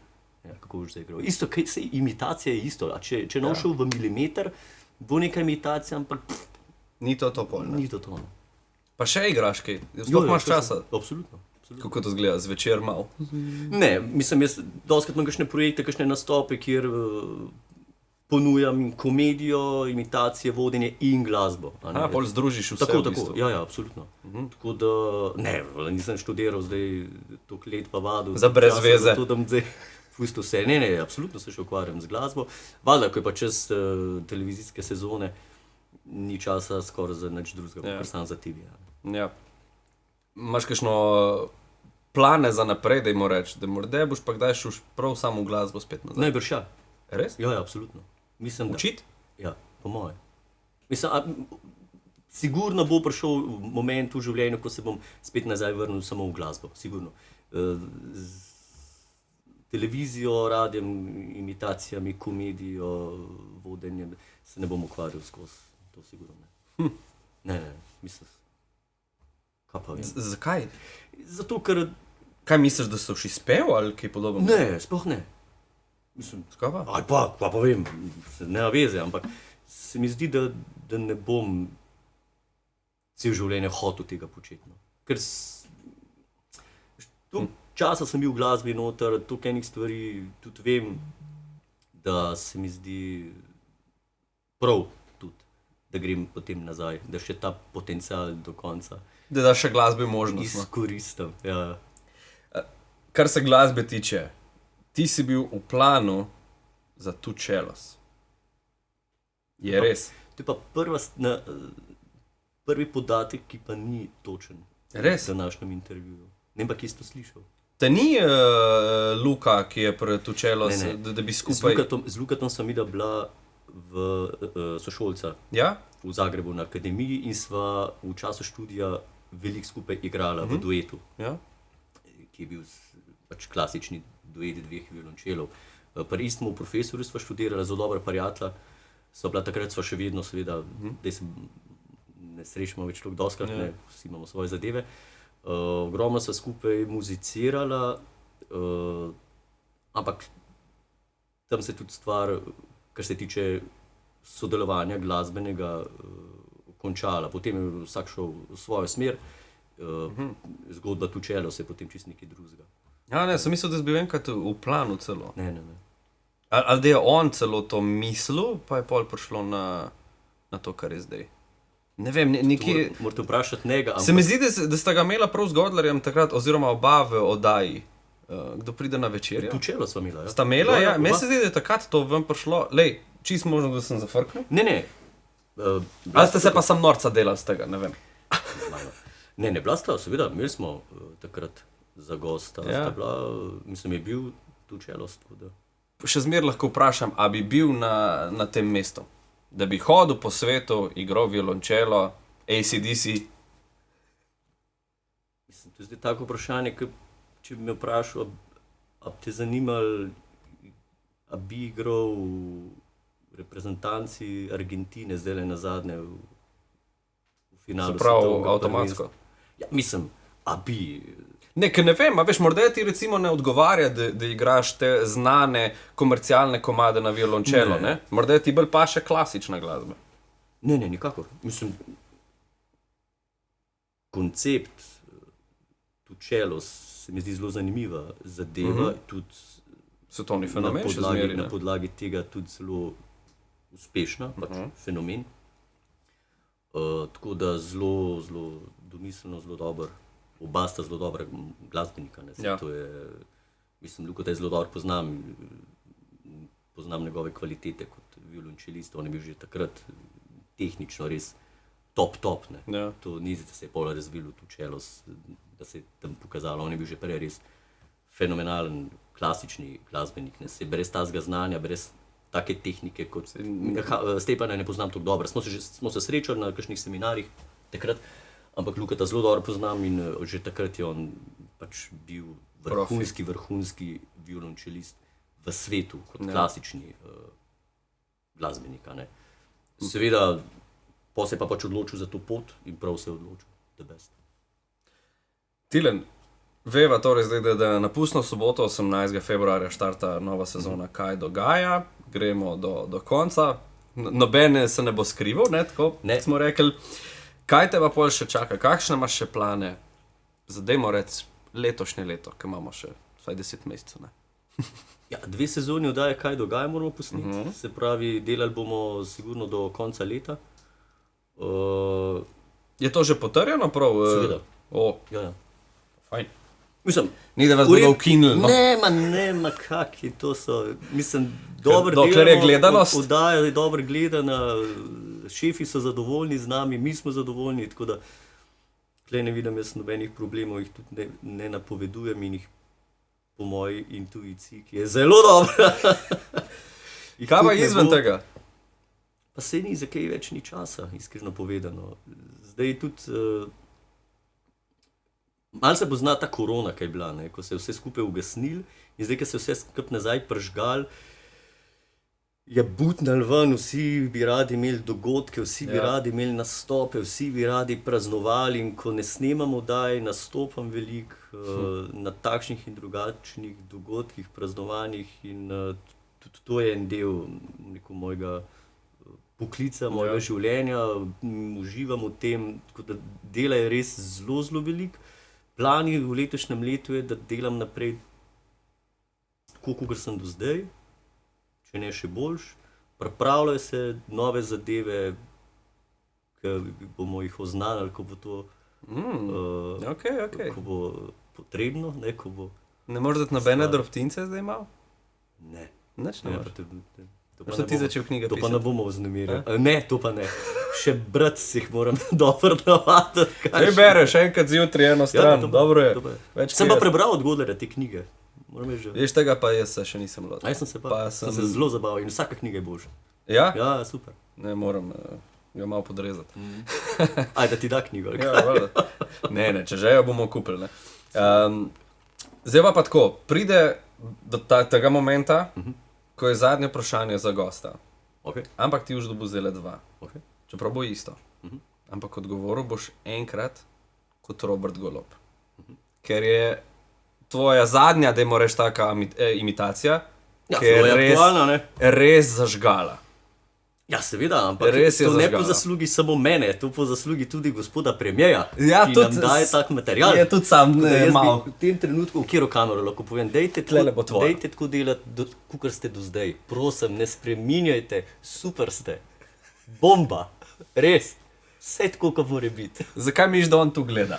kako boš zdaj igral. Isto, imitacija je isto, če ne šel v milimeter, bo neka imitacija, ampak ni to polno. Ni to to. Pa še igraš kaj? Sploh imaš časa? Absolutno. Kako to izgleda? Zvečer malo? Ne, mislim, jaz dostikrat imam kakšne projekte, kakšne nastope, kjer ponujam komedijo, imitacije, vodenje in glasbo. Pol združiš vse v bistvu. Ja, absolutno. Tako da, nisem študiral zdaj toliko let pa vadil. Za brez veze. Zato, da bom zdaj pustil vse. Ne, absolutno se še ukvarjam z glasbo. Valjda, ko je pa čez televizijske sezone, ni časa skoraj za nič drugega, ker sam za TV. Ja. Imaš kakšno plane za naprej, da jim reči, da morda boš pa kdaj šel prav samo v glasbo spet nazaj? Najbrž ja. Res? Ja, absolutno. Učiti? Ja, po moje. Mislim, sigurno bo prišel moment v življenju, ko se bom spet nazaj vrnil samo v glasbo, sigurno. Z televizijo, radiem, imitacijami, komedijo, vodenjem se ne bom ukvarjal skozi, to sigurno ne. Ne, mislim. Kaj pa vem? Zakaj? Zato, ker... Kaj misliš, da so še spev ali kaj podobno? Ne, sploh ne. Mislim, kaj pa? Pa vem, ne veze, ampak se mi zdi, da ne bom cel življenje hotel tega početi. Ker toliko časa sem bil v glasbi noter, toliko enih stvari, tudi vem, da se mi zdi prav tudi, da grem potem nazaj, da še ta potencial do konca. Da daš še glasbi možnost. Izkoristim, ja. Kar se glasbe tiče, ti si bil v planu za Tučelos. Je res? To je pa prvi podatek, ki pa ni točen. Res? V današnjem intervjuju. Ne pa, ki si to slišal. Te ni Luka, ki je pri Tučelos, da bi skupaj... Z Lukatom sem videla bila v sošolca. Ja? V Zagrebu na akademiji in sva v času študija veliko skupaj igrala v duetu. Ja? Ki je bil pač klasični duet dveh violončelov. Pri istem profesorju sva študirala, zelo dobra prijatelja. Sva bila takrat, sva še vedno, seveda, zdaj se ne srečamo več toliko dostikrat, vsi imamo svoje zadeve. Ogromno sva skupaj muzicirala, ampak tam se tudi stvar, kar se tiče sodelovanja glasbenega, končala. Potem je vsak šel v svojo smer, zgodba Tučelos je potem čisto nekaj drugega. Ja, ne, sem mislil, da si bil enkrat v planu celo. Ne. Ali da je on celo to mislil, pa je pol prišlo na to, kar je zdaj. Ne vem, nekje... Morate vprašati njega, ampak... Se mi zdi, da sta ga imela prav z Godlerjem takrat, oziroma oba v oddaji. Kdo pride na večerjo? Tučelos sva imela, ja. Sta imela, ja. Meni se zdi, da je takrat to ven prišlo. Lej, čist možno, da sem zafrknil. Ne. Ali ste se pa sam norca delali z tega, ne vem. Ne, bila sta, seveda, imeli smo takrat za gosta. Ja. Sta bila, mislim, je bil tu čelost. Še zmer lahko vprašam, a bi bil na tem mestu, da bi hodil po svetu, igral violončelo, AC/DC. Mislim, to je zdaj tako vprašanje, če bi me vprašal, a bi te zanimalo, a bi igral v reprezentanci Argentine, zdaj le na zadnje v finalu. Se pravi, avtomatsko. Ja, mislim, a bi. Ne, ker ne vem, a veš, morda ti recimo ne odgovarja, da igraš te znane komercialne komade na violončelo, ne? Morda ti bolj paše klasična glasba. Ne, nikakor. Mislim, koncept čelo se mi zdi zelo zanimiva zadeva, tudi svetovni fenomen, še zmeraj. Na podlagi tega tudi zelo uspešna, pač fenomen. Tako da zelo domiselno, zelo dober. Oba sta zelo dobra glasbenika. Ja. To je, mislim, Ljubota je zelo dobro poznam njegove kvalitete kot violončelist. On je bil že takrat tehnično res top. Ja. To ni, da se je pol razvilo tu čelo, da se je tam pokazalo. On je bil že prej res fenomenalen klasični glasbenik. Ne? Se brez tazga znanja, brez take tehnike kot Stepana ne poznam tako dobro. Smo se srečali na kakšnih seminarjih takrat, ampak Ljubota zelo dobro poznam in že takrat je on pač bil vrhunski violončelist v svetu kot klasični glasbenik. Ne? Seveda, pa se je pač odločil za to pot in prav se je odločil, the best. Tilen, veva torej zdaj, da na pustno soboto 18. februarja štarta nova sezona Kaj dogaja, gremo do konca, noben se ne bo skrival, ne, tako smo rekli. Kaj te pa pol še čaka, kakšne imaš še plane za, dajmo reči, letošnje leto, ki imamo še vsaj 10 mesecev, ne? Ja, 2 sezoni oddaje Kaj dogaja moramo posneti, se pravi, delali bomo sigurno do konca leta. Je to že potrjeno prav? Seveda. Ja. Fajn. Mislim, ni da vas bodo ukinili, no? Ne, kaki, to so, mislim, dobro dokler je gledanost. Oddaja je dobro gledana, šefi so zadovoljni z nami, mi smo zadovoljni, tako da tukaj ne vidim jaz nobenih problemov, jih tudi ne napovedujem in jih po moji intuiciji, ki je zelo dobra. Kaj pa izven tega? Pa se ni, za kaj več ni časa, iskreno povedano. Zdaj tudi, malo se pozna ta korona, kaj je bila, ne? Ko se je vse skupaj ugasnil in zdaj, ko se je vse skupaj nazaj pržgal, je butnal ven, vsi bi radi imeli dogodke, vsi bi radi imeli nastope, vsi bi radi praznovali in ko ne snemamo oddaje, nastopam veliko na takšnih in drugačnih dogodkih, praznovanjih in tudi to je en del mojega poklica, mojega življenja, uživam v tem, tako da dela je res zelo veliko. Plani v letošnjem letu je, da delam naprej tako, kot sem do zdaj, če ne še boljš. Pripravljajo se nove zadeve, ki bomo jih oznanili, ko bo to ko bo potrebno. Ne moreš dati nobene drobtince zdaj imel? Ne. Nič ne moreš? Što ti začel knjige pisati? To pa ne bomo vznemirjali. Ne, to pa ne. Še brati si jih moram dobro navaditi. Kaj bereš, enkrat zjutraj eno stran, dobro je. Sem pa prebral od Godlerja te knjige. Veš, tega pa jaz se še nisem lotil. Jaz sem se zelo zabaval in vsaka knjiga je boljša. Ja? Ja, super. Ne, moram jo malo podrezati. Da ti da knjigo. Ne, če že jo bomo kupili. Zdaj pa tako, pride do tega momenta, ko je zadnje vprašanje za gosta. Ampak ti už dobu zdaj le 2. Čeprav bo isto. Ampak odgovoril boš enkrat kot Robert Golob. Ker je tvoja zadnja, dajmo reči, taka imitacija, ki je res zažgala. Ja, seveda, ampak to ne po zaslugi samo mene, to po zaslugi tudi gospoda premierja, ki nam daje tak material. Je tudi sam malo. V tem trenutku, v kjero kamero lahko povem, dejte tako delati, kakor ste do zdaj. Prosim, ne spreminjajte, super ste. Bomba, res. Vse tako, kot mora biti. Zakaj misliš, da on tu gleda?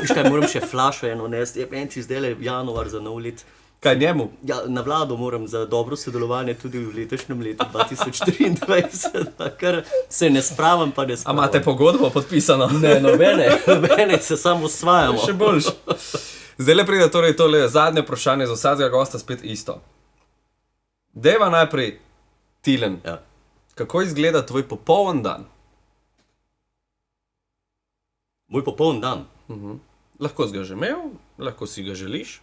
Viš kaj, moram še flašo eno nesti. Je penči zdaj januar za nov let. Kaj njemu? Ja, na vlado moram za dobro sodelovanje tudi v letošnjem letu 2023, kar se ne spravim, pa ne A spravim. imate pogodbo podpisano? Ne, nobene se samo osvajamo. Še boljš. Zdaj le pride torej tole zadnje vprašanje za vsakega gosta spet isto. Deva najprej, Tilen, Ja. kako izgleda tvoj popoln dan? Moj popoln dan. Lahko si ga že imel, lahko si ga želiš.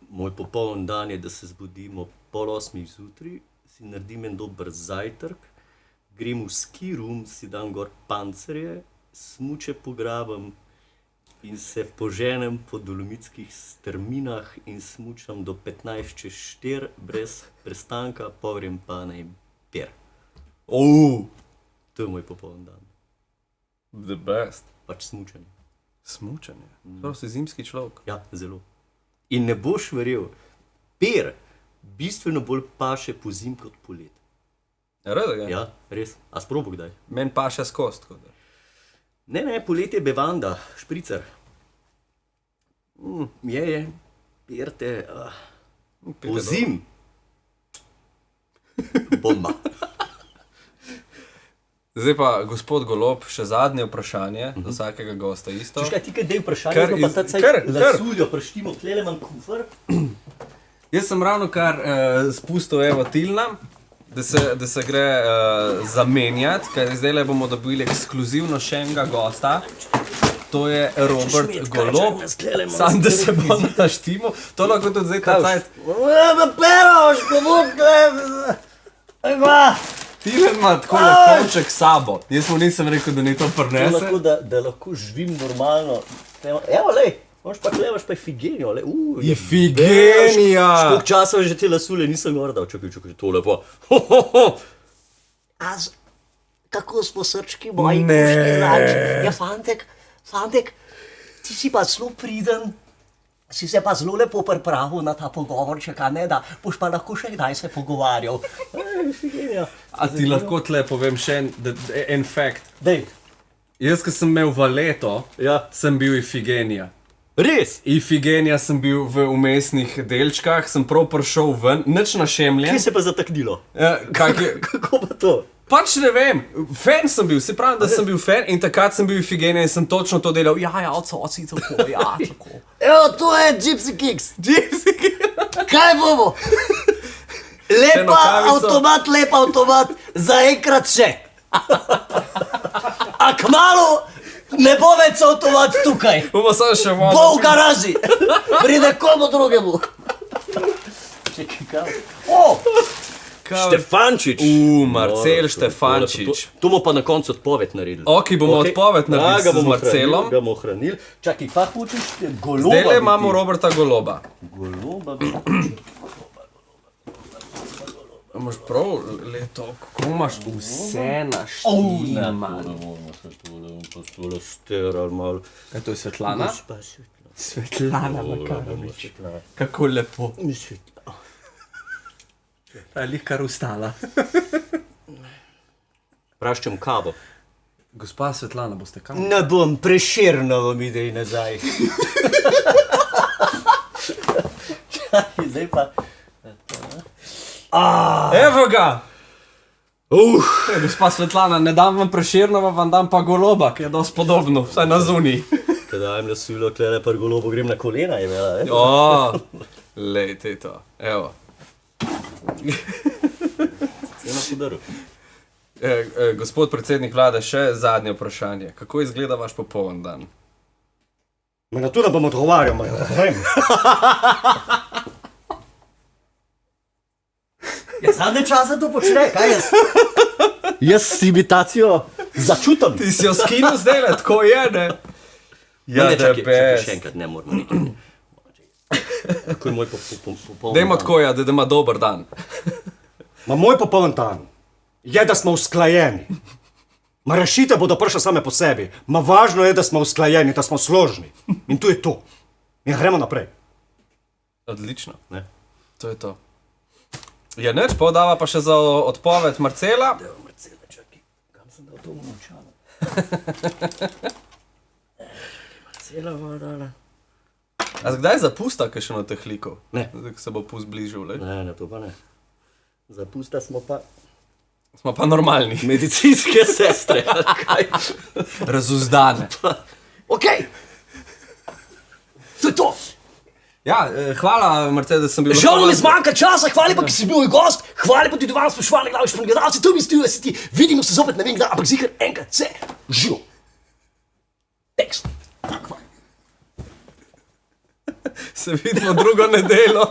Moj popoln dan je, da se zbudimo 7:30 zjutraj, si naredim en dober zajtrk, grem v ski room, si dam gor pancerje, smuče pograbam in se poženem po dolomitskih strminah in smučam do 4:15 brez prestanka, povrem pa na en per. To je moj popoln dan. The best. Pač smučanje. Smučanje. Prav si zimski človek. Ja, zelo. In ne boš verjel, per bistveno bolj paše po zim kot polet. Res je? Ja, res. A sprobo kdaj? Meni pa še skost. Ne, polet je bevanda, špricer. Je, per te, po zim. Bomba. Zdaj pa, gospod Golob, še zadnje vprašanje za vsakega gosta isto. Češ kaj, ti kaj dej vprašanje, Kar pa ta iz- caj kar- lasuljo, preštimo, tlele imam kufr. Jaz sem ravno kar spustil evo Tilna, da se gre zamenjati, ker zdaj le bomo dobili ekskluzivno še enega gosta. To je Robert Golob. Sam, da se bo naštimo. To lahko tudi zdaj ta cajt. Peroš, kako Tilen ima tako konček sabo. Jaz mu nisem rekel, da ni to prinese. Lahko, da lahko živim normalno. Evo, lej, moš pa klevaš pa Ifigenijo, lej. Ifigenija! Koliko časa že te lasulje nisem gor dal, čakaj, tole pa. kako smo srčki moji Ne. košni. Ja, fantek, ti si pa zelo priden, si se pa zelo lepo pripravil na ta pogovor, če kaj ne da, boš pa lahko še kdaj se pogovarjal. Ifigenija. A ti lahko tle povem še en fact. Dej, Jaz, ko sem imel valeto, ja. sem bil Ifigenija. Res? Ifigenija sem bil v umestnih delčkah, sem prav prišel ven, nič našemljen. Kje se pa zataknilo? Kak je, Kako pa to? pač ne vem, fan sem bil, se pravi, da sem bil fan in takrat sem bil Ifigenija in sem točno to delal. Ja, oci, tako, ja, tako. Evo, to je Gypsy Kicks. Kaj bomo? Eno kavico. Lep avtomat, zaenkrat še. A kmalu ne bo več avtomat tukaj, Bomo samo še bo v malo. garaži, pride komu drugemu. Čekaj, kaj? O, Štefančič. Marcel No, Štefančič. To bomo pa na koncu odpoved naredili. Ok, bomo odpoved naredili ga z bomo Marcelom. Ga bomo ohranili. Čakaj, kaj hočeš? Goloba Zdaj le bi imamo ti- Roberta Goloba. Goloba bi... Imaš prav leto, kako imaš vse naštima. Tole steral malo. Kaj to je Svetlana? Pa Svetlana. Svetlana Makarovič. Kako lepo. Ta je lih kar ustala. Praščem kavo. Gospa Svetlana, boste kam? ne bom Prešernovo mi dej nazaj. Čakaj, zdaj pa. Evo ga! Gospa Svetlana, ne dam vam Prešernova, vam dam pa Goloba, ki je dosti podobno, vsaj na zuniji. Kaj dajem nasiljo, klele pa golobo grem na kolena, je imela, ne? O, lejte to, evo. Cena podaril. Gospod predsednik vlade, še zadnje vprašanje. Kako izgleda vaš popoln dan? Ma na to, da bom odgovarjal, ma ne vem. Ja, zadnje čase to počne, kaj jaz? Jaz imitacijo začutam. Ti si jo skinil zdaj, tako je, ne? Ja, ne, da čakaj, best. še enkrat ne moramo nekaj. Tako je moj popoln Dajmo tako, ja, da ima dober dan. Ma moj popoln dan je, da smo usklajeni. Ma rešitve bodo prišle same po sebi. Ma važno je, da smo usklajeni, da smo složni. In to je to. In gremo naprej. Odlično. Ne. To je to. Ja, neč, podava pa še za odpoved Marcela. Marcela, čakaj, kam sem dal to vnočano? Marcela voda. A kdaj zapusta kakšen od teh likov? Ne. Zdaj, ko se bo pust bližil, le? Ne, to pa ne. Zapusta smo pa Smo pa normalni. medicinske sestre, ali kaj? Razuzdane. Ok, to je to. Ja, hvala, Marcel, da sem bil... Žal mi zmanjka časa, hvala pa, ki si bil moj gost, hvala pa tudi vam, spoštovani glavni gledalci, tu bi stil, vidimo se zopet, ne vem kdaj, ampak zikr enkrat se živ. Thanks. Se vidimo drugo nedeljo.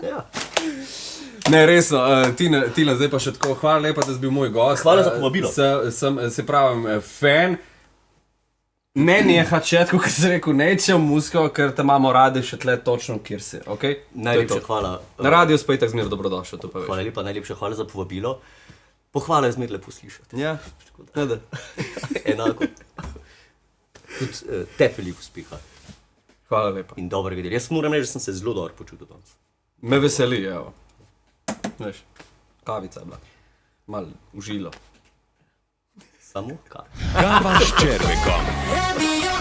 Ja. Ne, resno, Tina, zdaj pa še tako, hvala lepa, da si bil moj gost. Hvala za povabilo. Se pravim, fan. Ne nehati še, kot sem rekel, neče v muziko, ker te imamo radi še tle točno, kjer si, okej? Najlepša hvala. Na radiju spet tak zmer dobrodošel, to pa veš. Hvala lepa, najlepša hvala za povabilo. Pohvala je zmer lepo slišati. Ja, ne da. Enako. Tudi te veliko uspeha Hvala lepa. in dobrega dela. Jaz moram reči, da sem se zelo dobro počutil danes. Me veseli, evo. Veš, kavica je bila. Mal užilo. Samo kaj. Kava s Červekom. Radio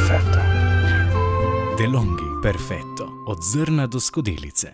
1. DeLonghi, perfetto, od zrna do skodelice.